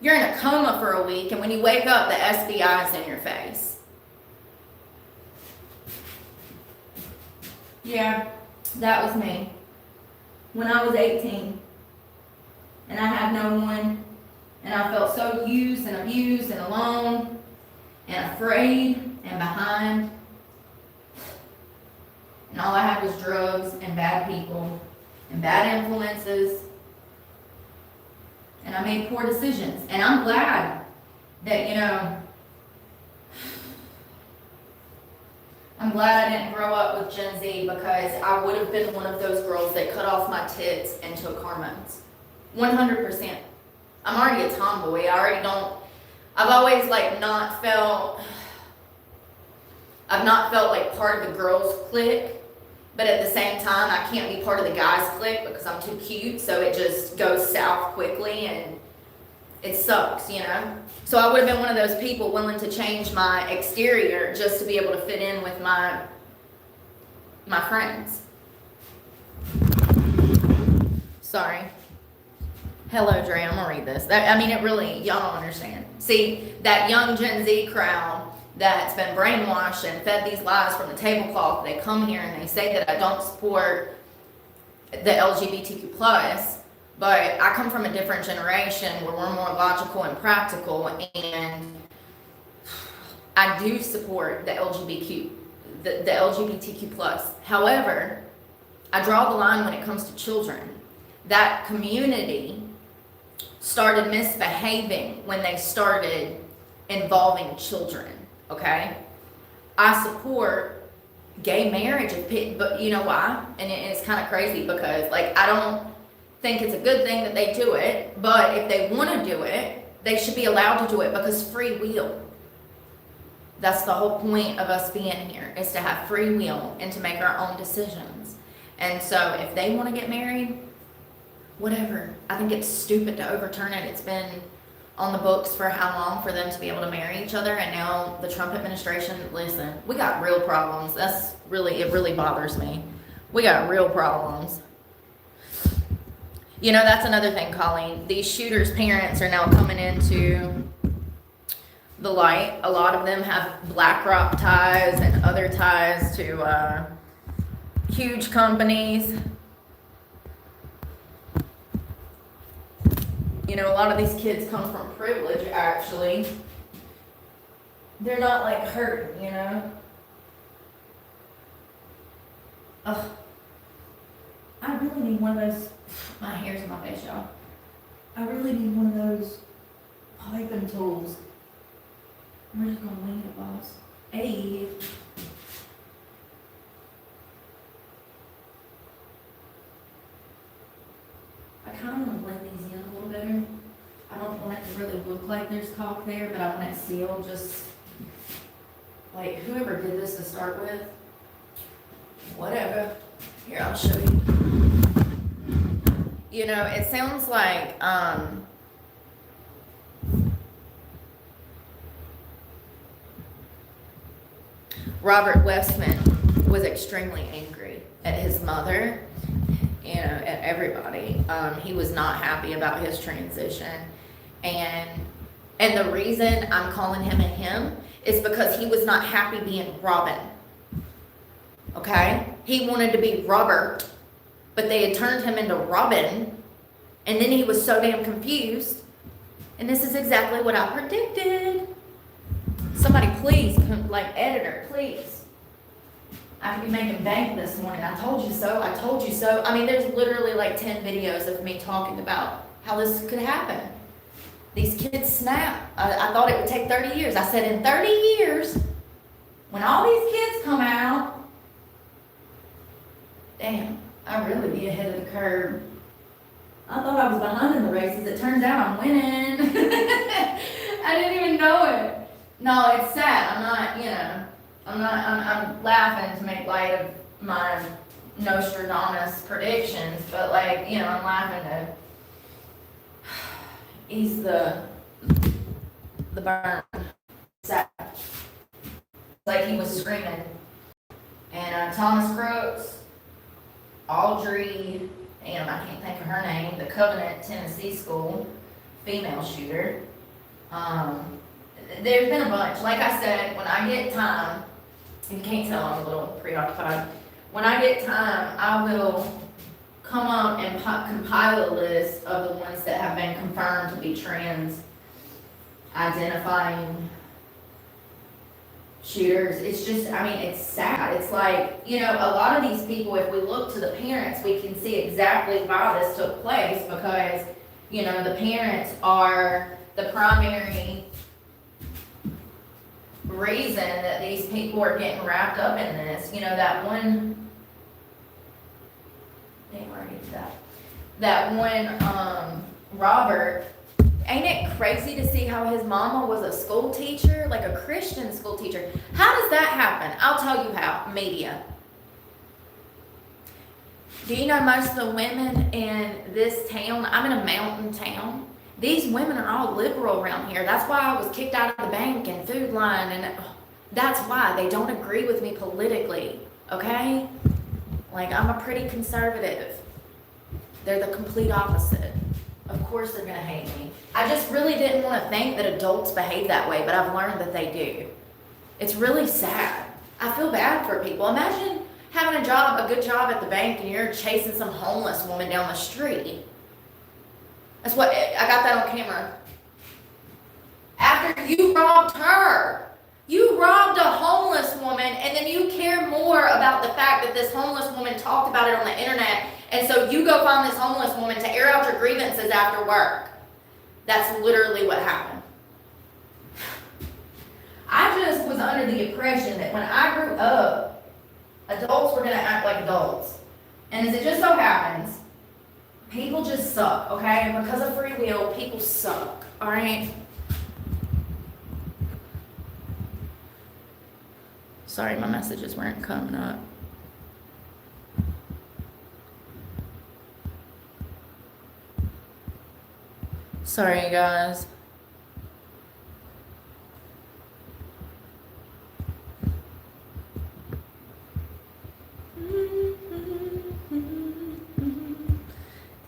You're in a coma for a week, and when you wake up, the FBI is in your face. Yeah, that was me. When I was 18, and I had no one, and I felt so used and abused and alone, and afraid and behind. And all I had was drugs and bad people and bad influences. And I made poor decisions. And I'm glad that, you know, I'm glad I didn't grow up with Gen Z because I would have been one of those girls that cut off my tits and took hormones. 100%. I'm already a tomboy. I've always I've not felt like part of the girls' clique, but at the same time, I can't be part of the guys' clique because I'm too cute, so it just goes south quickly and it sucks, you know? So I would have been one of those people willing to change my exterior just to be able to fit in with my friends. Sorry. Hello, Dre, I'm gonna read this. It really, y'all don't understand. See, that young Gen Z crowd that's been brainwashed and fed these lies from the tablecloth, they come here and they say that I don't support the LGBTQ+, but I come from a different generation where we're more logical and practical, and I do support the LGBTQ+. However, I draw the line when it comes to children. That community started misbehaving when they started involving children, okay? I support gay marriage, but you know why? And it's kind of crazy because, I don't think it's a good thing that they do it, but if they want to do it, they should be allowed to do it because free will. That's the whole point of us being here, is to have free will and to make our own decisions. And so if they want to get married, whatever. I think it's stupid to overturn it. It's been on the books for how long for them to be able to marry each other, and now the Trump administration, listen, we got real problems. It really bothers me. We got real problems. You know, that's another thing, Colleen. These shooters' parents are now coming into the light. A lot of them have BlackRock ties and other ties to huge companies. You know, a lot of these kids come from privilege, actually. They're not hurting, you know? Ugh. I really need one of those. My hair's in my face, y'all. I really need one of those piping tools. We're just gonna wing it, boss. Hey. I kind of want to blend these in a little better. I don't want it to really look like there's caulk there, but I want it sealed just whoever did this to start with, Whatever. Here, I'll show you. You know, it sounds like, Robert Westman was extremely angry at his mother, you know, at everybody. He was not happy about his transition. And the reason I'm calling him a him is because he was not happy being Robin. Okay? He wanted to be Robert, but they had turned him into Robin, and then he was so damn confused. And this is exactly what I predicted. Somebody please, like editor, please. I could be making bank this morning. I told you so. I told you so. I mean, there's literally like 10 videos of me talking about how this could happen. These kids snap. I thought it would take 30 years. I said in 30 years, when all these kids come out, damn, I'd really be ahead of the curve. I thought I was behind in the races. It turns out I'm winning. I didn't even know it. No, it's sad. I'm not, you know, I'm laughing to make light of my Nostradamus predictions, but like, you know, I'm laughing to ease the burn. Sad. Like he was screaming. And Thomas Crooks, Audrey, damn, I can't think of her name, the Covenant Tennessee School, female shooter. There's been a bunch. Like I said, when I get time, you can't tell I'm a little preoccupied. When I get time, I will come up and compile a list of the ones that have been confirmed to be trans identifying shooters. It's just, I mean, it's sad. It's like, you know, a lot of these people, if we look to the parents, we can see exactly why this took place, because, you know, the parents are the primary reason that these people are getting wrapped up in this. You know, that one, Robert, ain't it crazy to see how his mama was a school teacher, like a Christian school teacher? How does that happen? I'll tell you how. Media. Do you know most of the women in this town, I'm in a mountain town, these women are all liberal around here. That's why I was kicked out of the bank and Food Line, and that's why they don't agree with me politically, okay? Like, I'm a pretty conservative. They're the complete opposite. Of course they're gonna hate me. I just really didn't want to think that adults behave that way, but I've learned that they do. It's really sad. I feel bad for people. Imagine having a good job at the bank, and you're chasing some homeless woman down the street. That's what, I got that on camera. After you robbed her, you robbed a homeless woman, and then you care more about the fact that this homeless woman talked about it on the internet, and so you go find this homeless woman to air out your grievances after work. That's literally what happened. I just was under the impression that when I grew up, adults were going to act like adults. And as it just so happens, people just suck, okay? And because of free will, people suck, all right? Sorry, my messages weren't coming up. Sorry, you guys.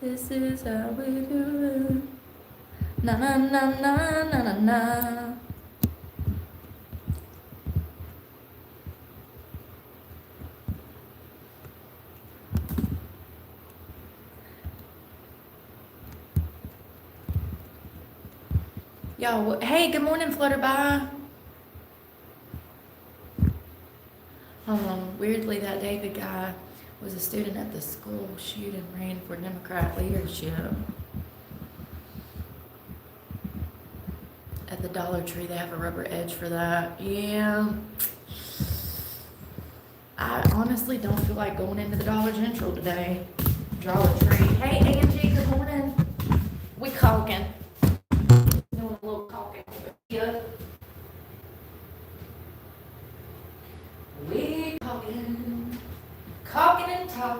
This is how we do it. Na na na na na na na. Yo, hey, good morning, Flutterby. Weirdly, that David guy was a student at the school shoot and ran for Democrat leadership. At the Dollar Tree, they have a rubber edge for that. Yeah. I honestly don't feel like going into the Dollar General today. Dollar Tree. Hey, Angie, good morning. We caulking. Doing a little caulking. Yeah. We caulking.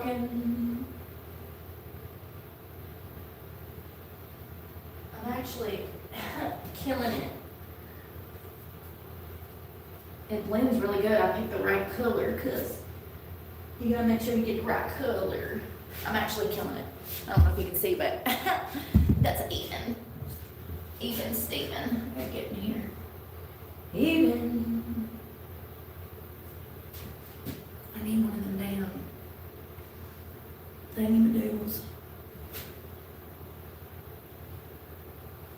working. I'm actually killing it. It blends really good. I picked the right color because you gotta make sure you get the right color. I'm actually killing it. I don't know if you can see, but that's even Steven. I gotta get in here. Even. I need one of them damn thingy-madoodles.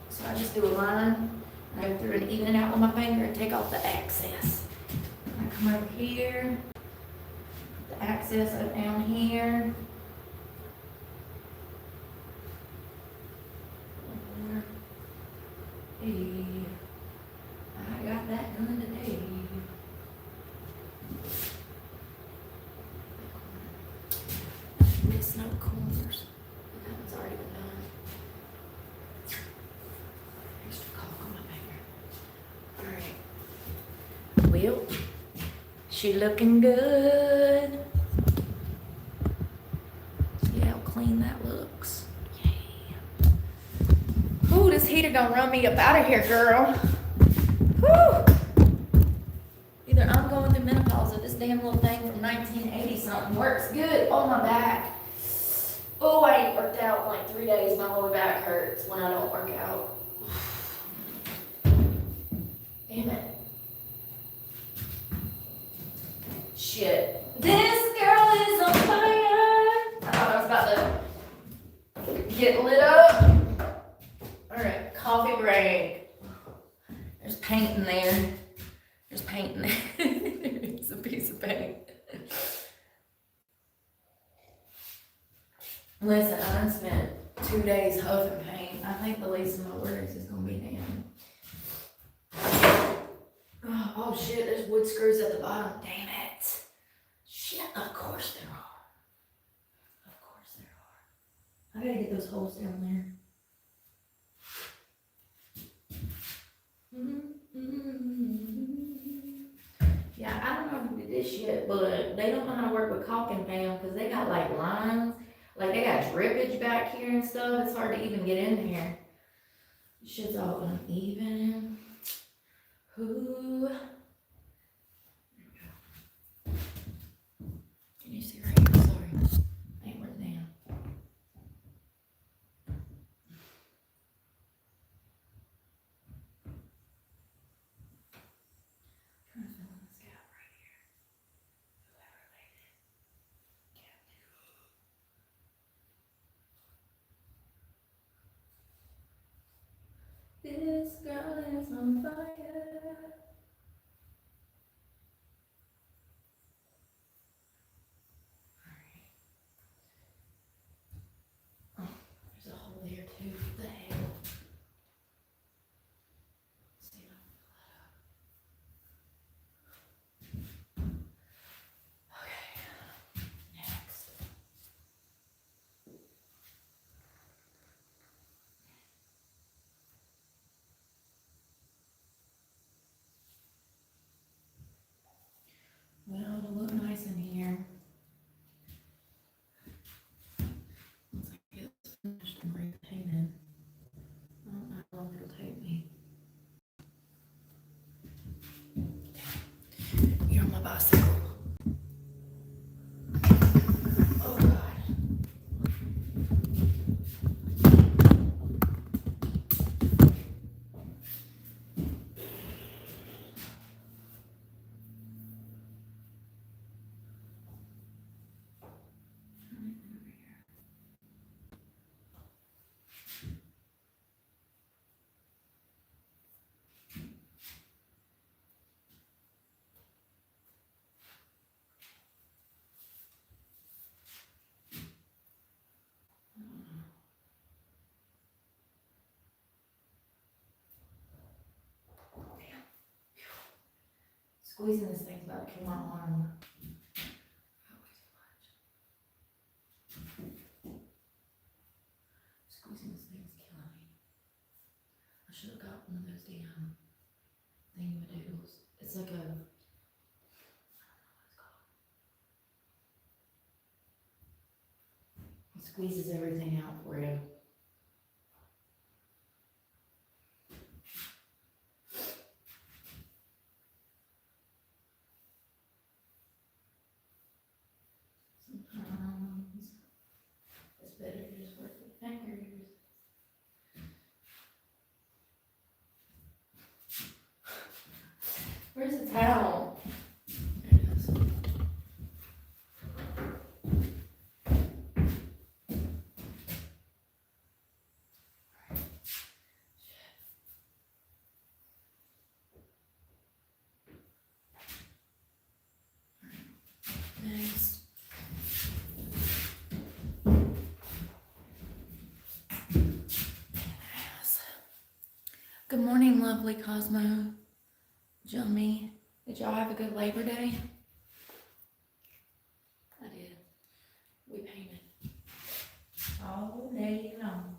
So I just do a line, and I go through and even it out with my finger and take off the excess. I come over here, the excess up down here. Hey, I got that done today. Miss no corners. That one's already been done. Extra caulk on my finger. Alright. Well, she looking good. See how clean that looks. Yeah. Ooh, this heater gonna run me up out of here, girl. Whew. Either I'm going through menopause or this damn little thing from 1980 something works good on my back. Oh, I ain't worked out in like 3 days. My lower back hurts when I don't work out. Damn it. Shit. This girl is on fire. I thought I was about to get lit up. Alright, coffee break. There's paint in there. There's paint in there. It's a piece of paint. Listen, I spent 2 days huffing paint. I think the least of my worries is gonna be down. Oh shit, there's wood screws at the bottom. Damn it. Shit, of course there are. Of course there are. I gotta get those holes down there. Yeah, I don't know who did this shit, but they don't know how to work with caulking, fam, because they got like lines. Like they got drippage back here and stuff. It's hard to even get in here. Shit's all uneven. Who? Can you see right here? Sorry. I ain't written down. Trying to fill in this gap right here. Whoever laid it. This girl is on fire. Oh, there's a hole there too. What the hell? Let's see if I can pull that up. Okay. Next. Well, it'll look nice in here. Once I get this finished and repainted. I don't know how long it'll take me. You're on my bicycle. Oh God. Squeezing this thing's about to kill my arm. Squeezing this thing's killing me. I should have got one of those damn thingy-madoodles. It's like a, I don't know what it's called. Squeezes everything out for you. Sometimes it's better to just work with fingers. Where's the towel? There it is. Next. Good morning, lovely Cosmo. Jummy. Did y'all have a good Labor Day? I did. We painted all day long.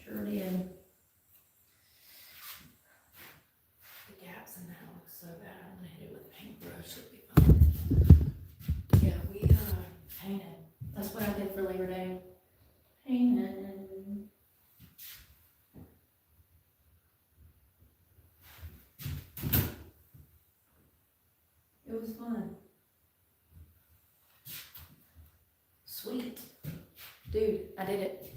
Sure did. The gaps in that look so bad. I'm gonna hit it with a paintbrush. It'll be fine. Yeah, we painted. That's what I did for Labor Day. Painted. It was fun. Sweet. Dude, I did it.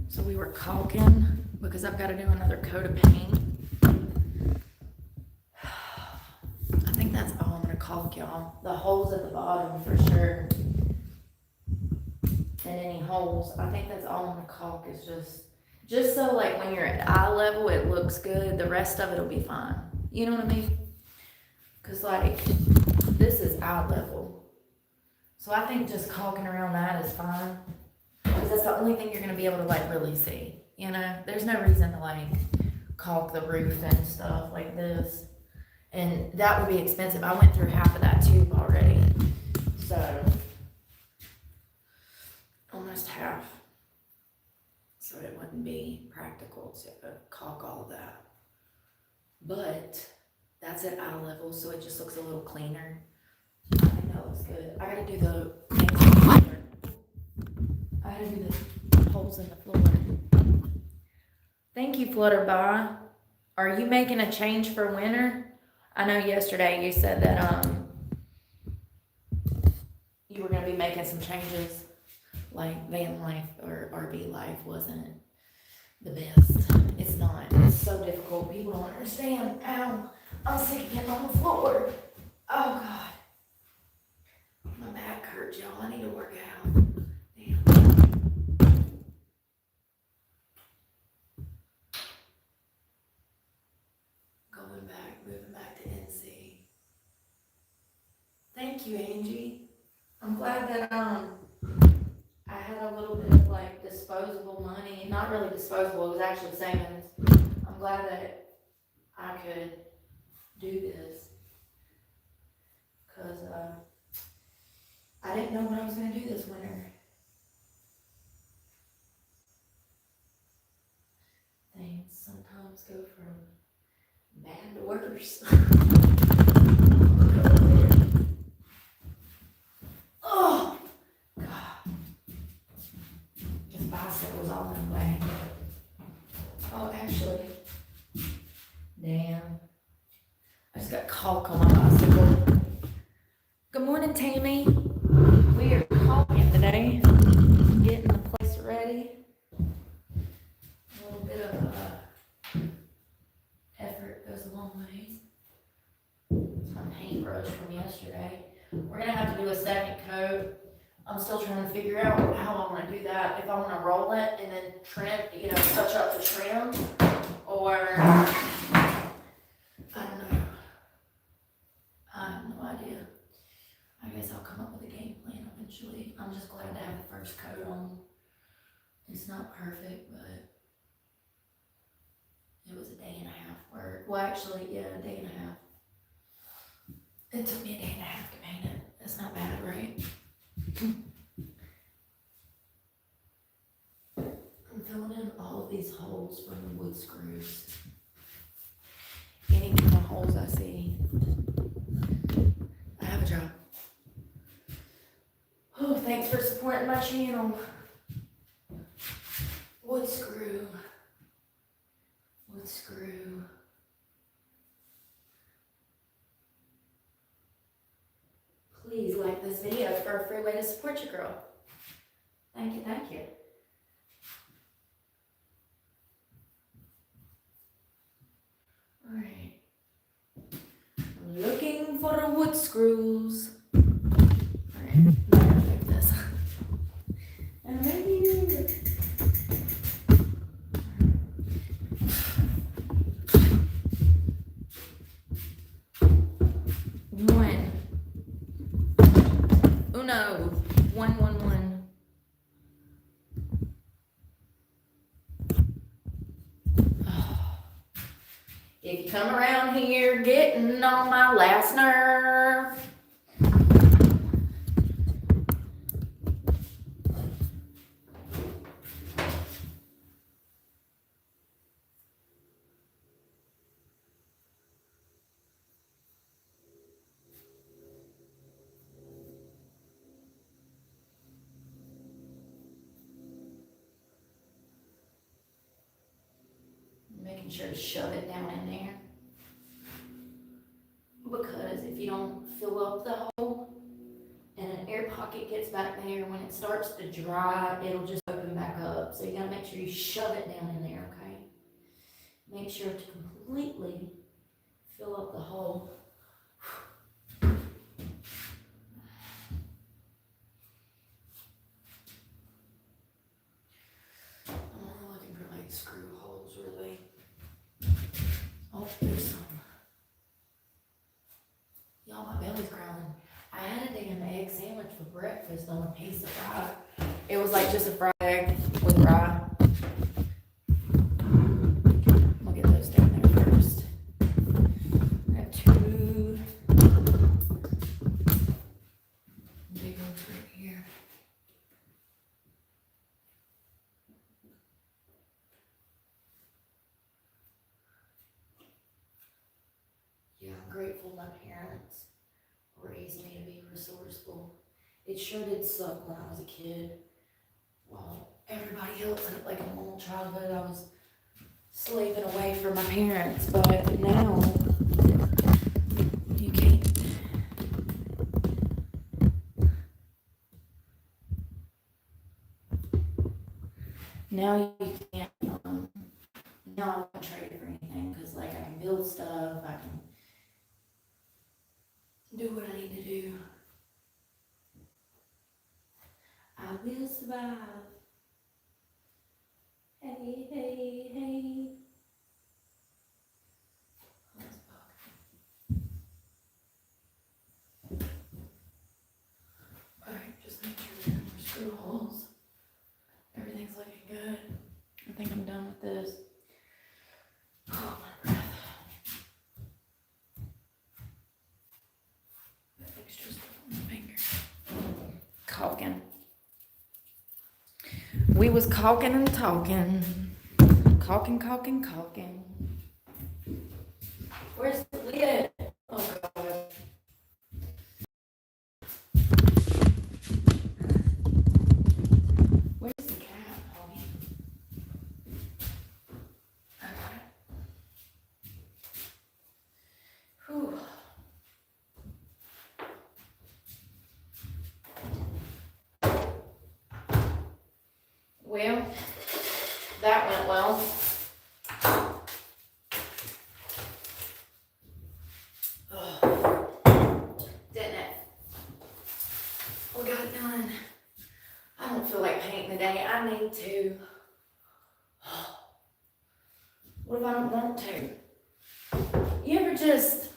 So we were caulking because I've got to do another coat of paint. I think that's all I'm going to caulk, y'all. The holes at the bottom for sure. And any holes, I think that's all I'm going to caulk is just so like when you're at eye level, it looks good. The rest of it will be fine. You know what I mean? Because like this is eye level. So I think just caulking around that is fine. Because that's the only thing you're going to be able to like really see, you know? There's no reason to like caulk the roof and stuff like this. And that would be expensive. I went through half of that tube already. So, almost half. So it wouldn't be practical to caulk all of that. But that's at eye level, so it just looks a little cleaner. I think that looks good. I gotta do the I had to do the holes in the floor. Thank you, Flutterby. Are you making a change for winter? I know yesterday you said that you were going to be making some changes, like van life or RV life wasn't the best. It's not. It's so difficult. People don't understand. Ow, I'm sick of getting on the floor. Oh, God. My back hurts, y'all. I need to work out. Damn. Moving back to NC. Thank you, Angie. I'm glad that I had a little bit of like disposable money. Not really disposable, it was actually savings. I'm glad that I could do this. Because I didn't know what I was going to do this winter. Things sometimes go from bad to worse. Oh, God. This bicycle's all in the way. Oh, actually, damn. I just got caulk on my bicycle. Good morning, Tammy. We are caulking today. Getting the place ready. A little bit of effort goes a long ways. It's my paintbrush from yesterday. We're gonna have to do a second coat. I'm still trying to figure out how I want to do that. If I want to roll it and then trim, touch up the trim, or I don't know. I have no idea. I guess I'll come up with a game plan eventually. I'm just glad to have the first coat on. It's not perfect, but Well, actually, yeah, a day and a half. It took me a day and a half to paint it. That's not bad, right? I'm filling in all of these holes from the wood screws. Any kind of holes I see. I have a job. Oh, thanks for supporting my channel. Wood screw. Wood screw. Please like this video for a free way to support your girl. Thank you, thank you. Alright. I'm looking for the wood screws. Alright, I'm gonna make this. And maybe one. Uno. 111. If you come around here getting on my last nerve. Making sure to shove it down in there. Because if you don't fill up the hole and an air pocket gets back there, when it starts to dry, it'll just open back up. So you gotta make sure you shove it down in there, okay? Make sure to completely fill up the hole. I'm looking for like screw holes, really. Oh, there's some. Y'all, my belly's growling. I had a damn egg sandwich for breakfast on a piece of rye. It was like just a fried egg with rye. I'll get those down there first. I have two big ones right here. Yeah, I'm grateful my parents raised me to be resourceful. It sure did suck when I was a kid. While everybody else had like a normal childhood, I was slaving away from my parents, but now you can't. Now you can't, now I won't trade it for anything, because like I can build stuff, I can do what I need to do. I will survive. Hey, hey, hey. Let's bug. Alright, just make sure there are no screw holes. Everything's looking good. I think I'm done with this. Oh, my breath. That fixture's still on my finger. Caulking. We was caulking and talking. Caulking, caulking, caulking. Where's the lid? Oh, God. Where's the cat, Holly? Okay. Whew. Well, that went well. Oh, didn't it? We got it done. I don't feel like painting today. I need to. What if I don't want to? You ever just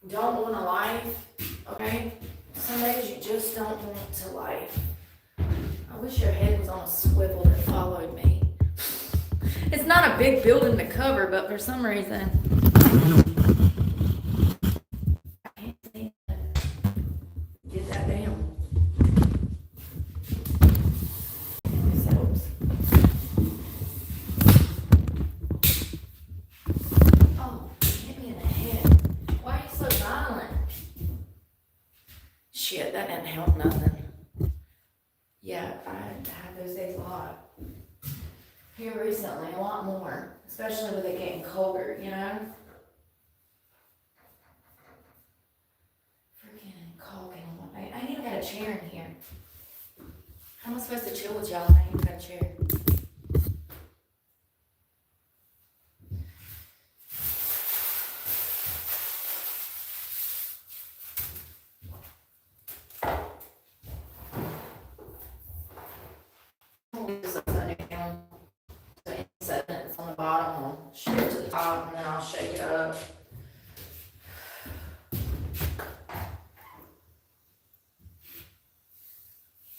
don't want a life? Okay? Some days you just don't want to life. I wish your head was on a swivel that followed me. It's not a big building to cover, but for some reason, can't seem to get that down. This helps. Oh, hit me in the head. Why are you so violent? Shit, that didn't help nothing. Yeah, I had those days a lot. Here recently, a lot more. Especially with it getting colder, you know? Freaking caulking. I ain't even got a chair in here. How am I supposed to chill with y'all if I ain't even got a chair? This looks like down. So instead that it's on the bottom, I'll shift it to the top and then I'll shake it up.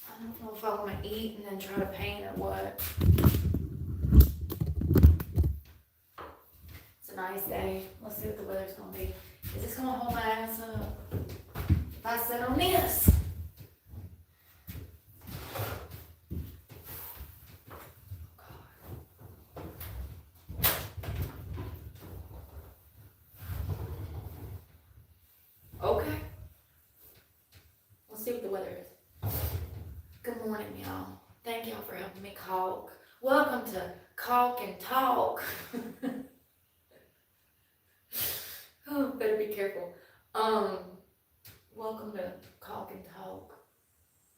I don't know if I want to eat and then try to paint or what. It's a nice day. Let's see what the weather's gonna be. Is this gonna hold my ass up? If I sit on this. Okay. Let's see what the weather is. Good morning, y'all. Thank y'all for helping me caulk. Welcome to Caulk and Talk. Oh, better be careful. Welcome to Caulk and Talk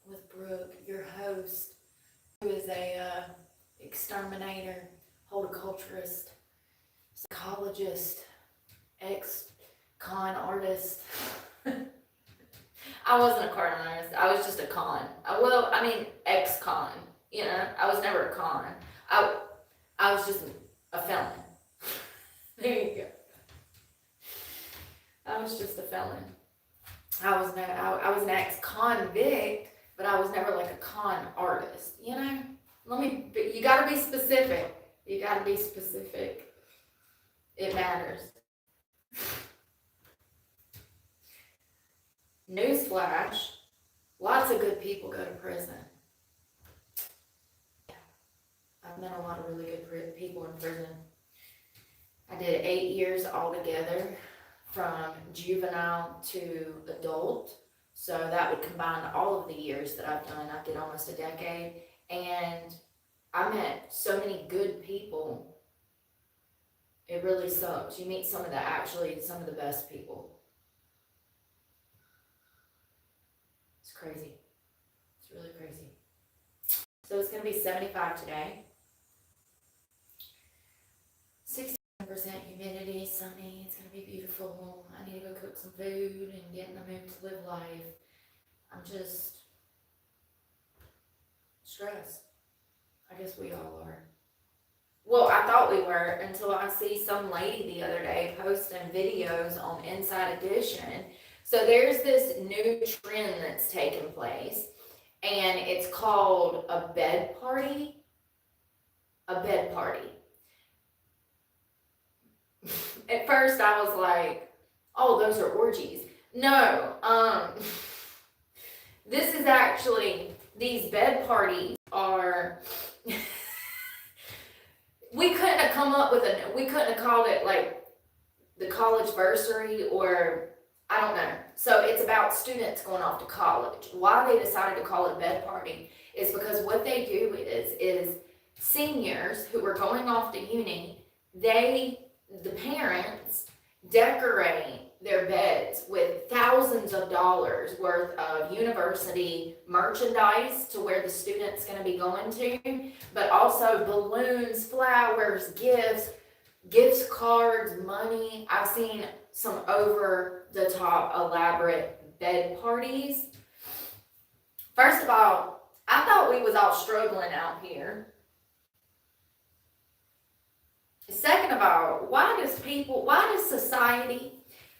with Brooke, your host, who is a exterminator, horticulturist, psychologist, ex-con artist. I wasn't a con artist. I was just a con. Ex-con. You know, I was never a con. I was just a felon. There you go. I was just a felon. I was an ex-convict, but I was never like a con artist. You know, you gotta be specific. You gotta be specific. It matters. Newsflash, lots of good people go to prison. I've met a lot of really good people in prison. I did 8 years altogether, from juvenile to adult. So that would combine all of the years that I've done. I did almost a decade. And I met so many good people. It really sucks. You meet some of the best people. It's crazy. It's really crazy. So it's going to be 75 today. 67% humidity, sunny. It's going to be beautiful. I need to go cook some food and get in the mood to live life. I'm just stressed. I guess we all are. Well, I thought we were until I see some lady the other day posting videos on Inside Edition. So there's this new trend that's taken place, and it's called a bed party. A bed party. At first I was like, oh, those are orgies. No, this is actually, these bed parties are, we couldn't have called it like the college versary, or I don't know. So it's about students going off to college. Why they decided to call it a bed party is because what they do is seniors who are going off to uni, the parents decorate their beds with thousands of dollars worth of university merchandise to where the student's going to be going to, but also balloons, flowers, gifts cards, money. I've seen some over the top elaborate bed parties. First of all, I thought we was all struggling out here. Second of all, why does society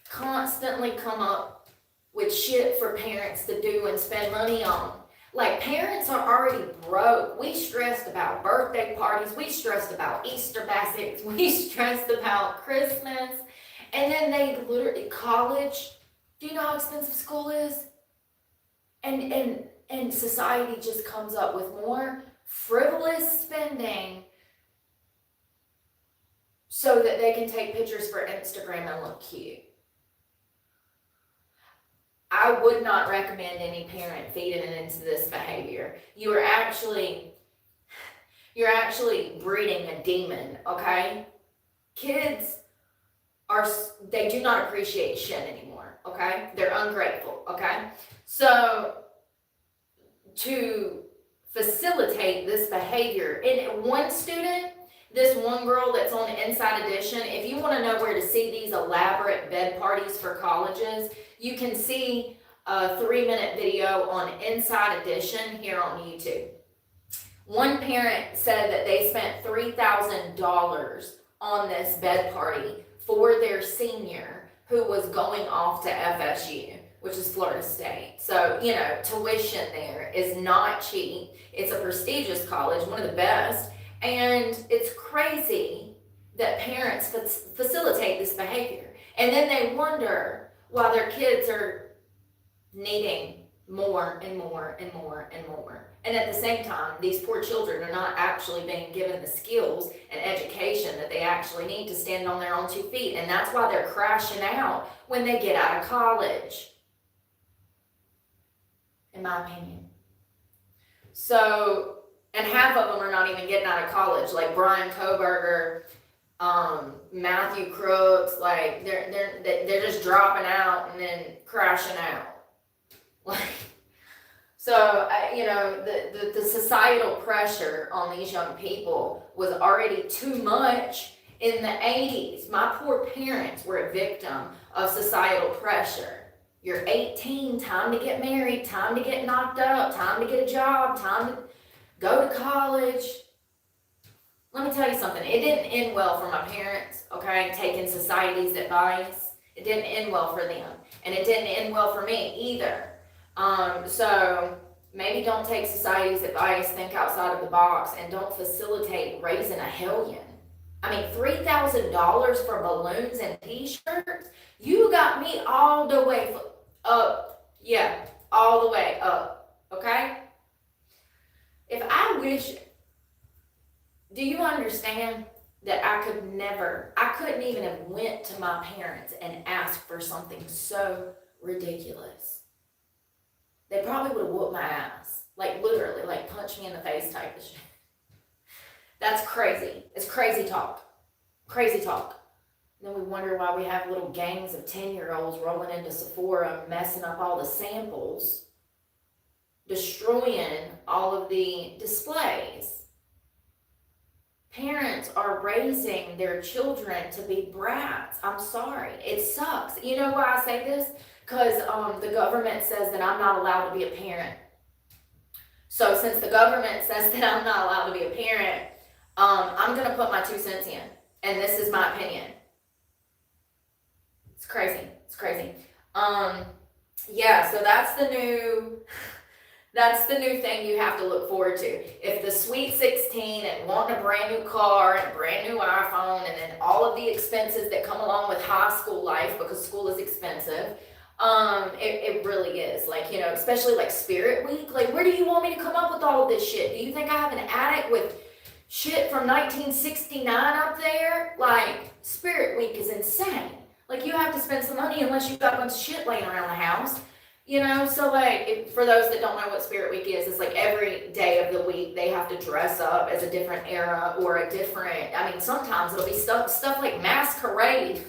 constantly come up with shit for parents to do and spend money on? Like, parents are already broke. We stressed about birthday parties. We stressed about Easter baskets. We stressed about Christmas. And then they literally, college, do you know how expensive school is? And society just comes up with more frivolous spending so that they can take pictures for Instagram and look cute. I would not recommend any parent feeding into this behavior. You're actually breeding a demon, okay? Kids they do not appreciate shit anymore, okay? They're ungrateful, okay? So to facilitate this behavior in one student, this one girl that's on Inside Edition, if you want to know where to see these elaborate bed parties for colleges, you can see a 3-minute video on Inside Edition here on YouTube. One parent said that they spent $3,000 on this bed party for their senior who was going off to FSU, which is Florida State. So, tuition there is not cheap. It's a prestigious college, one of the best. And it's crazy that parents facilitate this behavior. And then they wonder why their kids are needing more and more and more and more. And at the same time, these poor children are not actually being given the skills and education that they actually need to stand on their own 2 feet. And that's why they're crashing out when they get out of college, in my opinion. So, and half of them are not even getting out of college, like Brian Koberger, Matthew Crooks, like they're just dropping out and then crashing out. Like, so, the societal pressure on these young people was already too much in the 80s. My poor parents were a victim of societal pressure. You're 18, time to get married, time to get knocked up, time to get a job, time to go to college. Let me tell you something. It didn't end well for my parents, okay, taking society's advice. It didn't end well for them. And it didn't end well for me either. So maybe don't take society's advice, think outside of the box, and don't facilitate raising a hellion. I mean, $3,000 for balloons and t-shirts? You got me all the way up. Yeah, all the way up, okay? Do you understand that I couldn't even have went to my parents and asked for something so ridiculous. They probably would have whooped my ass. Like, literally, like, punch me in the face type of shit. That's crazy. It's crazy talk. Crazy talk. And then we wonder why we have little gangs of 10-year-olds rolling into Sephora, messing up all the samples, destroying all of the displays. Parents are raising their children to be brats. I'm sorry. It sucks. You know why I say this? Because the government says that I'm not allowed to be a parent. So since the government says that I'm not allowed to be a parent, I'm going to put my 2 cents in. And this is my opinion. It's crazy. It's crazy. Yeah, so that's the new thing you have to look forward to. If the Sweet 16 and wanting a brand new car and a brand new iPhone and then all of the expenses that come along with high school life, because school is expensive, it really is. Like, especially like Spirit Week. Like, where do you want me to come up with all of this shit? Do you think I have an attic with shit from 1969 up there? Like, Spirit Week is insane. Like, you have to spend some money unless you've got a bunch of shit laying around the house. So like, for those that don't know what Spirit Week is, it's like every day of the week they have to dress up as a different era or a different, sometimes it'll be stuff like masquerade.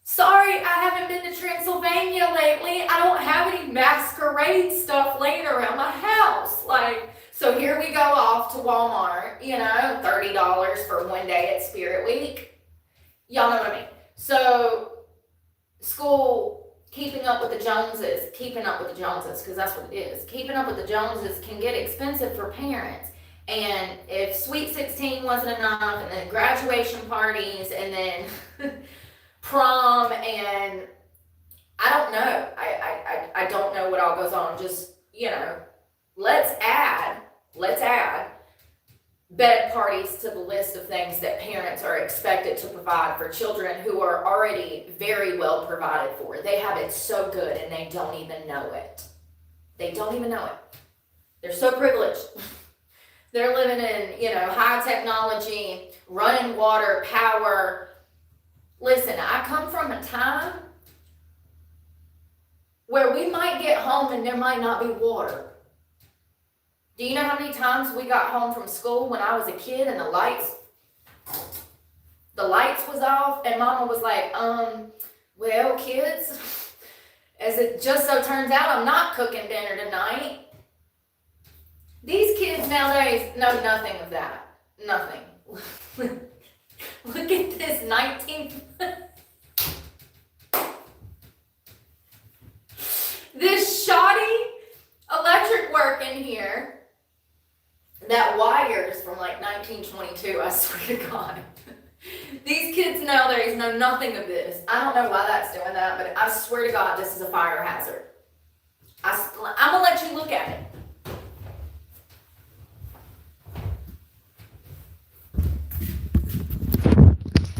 Sorry, I haven't been to Transylvania lately. I don't have any masquerade stuff laying around my house. Like, so here we go off to Walmart, $30 for one day at Spirit Week. Y'all know what I mean. So, school, keeping up with the Joneses, because that's what it is. Keeping up with the Joneses can get expensive for parents. And if Sweet 16 wasn't enough, and then graduation parties, and then prom, and I don't know. I don't know what all goes on. Just, let's add bed parties to the list of things that parents are expected to provide for children who are already very well provided for. They have it so good and they don't even know it. They don't even know it. They're so privileged. They're living in, high technology, running water, power. Listen, I come from a time where we might get home and there might not be water. Do you know how many times we got home from school when I was a kid and the lights was off and mama was like, well, kids, as it just so turns out, I'm not cooking dinner tonight. These kids nowadays know nothing of that. Nothing. Look at this 19th. This shoddy electric work in here that wires from like 1922, I swear to God. These kids nowadays know nothing of this. I don't know why that's doing that, but I swear to God, this is a fire hazard. I'm going to let you look at it.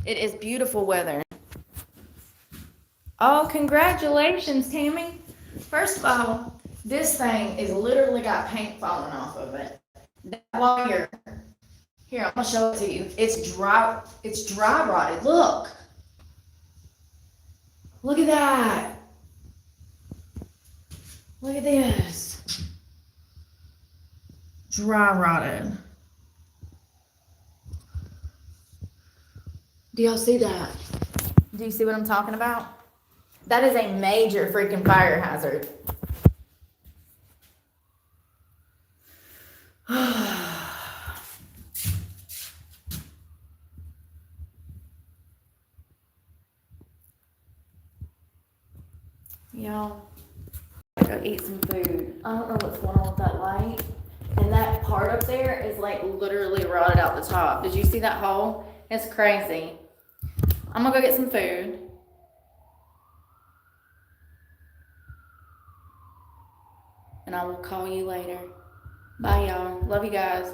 It is beautiful weather. Oh, congratulations, Tammy. First of all, this thing is literally got paint falling off of it. That wire, here, I'm gonna show it to you. It's dry rotted. Look at that. Look at this. Dry rotted. Do y'all see that? Do you see what I'm talking about? That is a major freaking fire hazard. Y'all, go eat some food. I don't know what's going on with that light. And that part up there is like literally rotted out the top. Did you see that hole? It's crazy. I'm gonna go get some food. And I will call you later. Bye, y'all. Love you guys.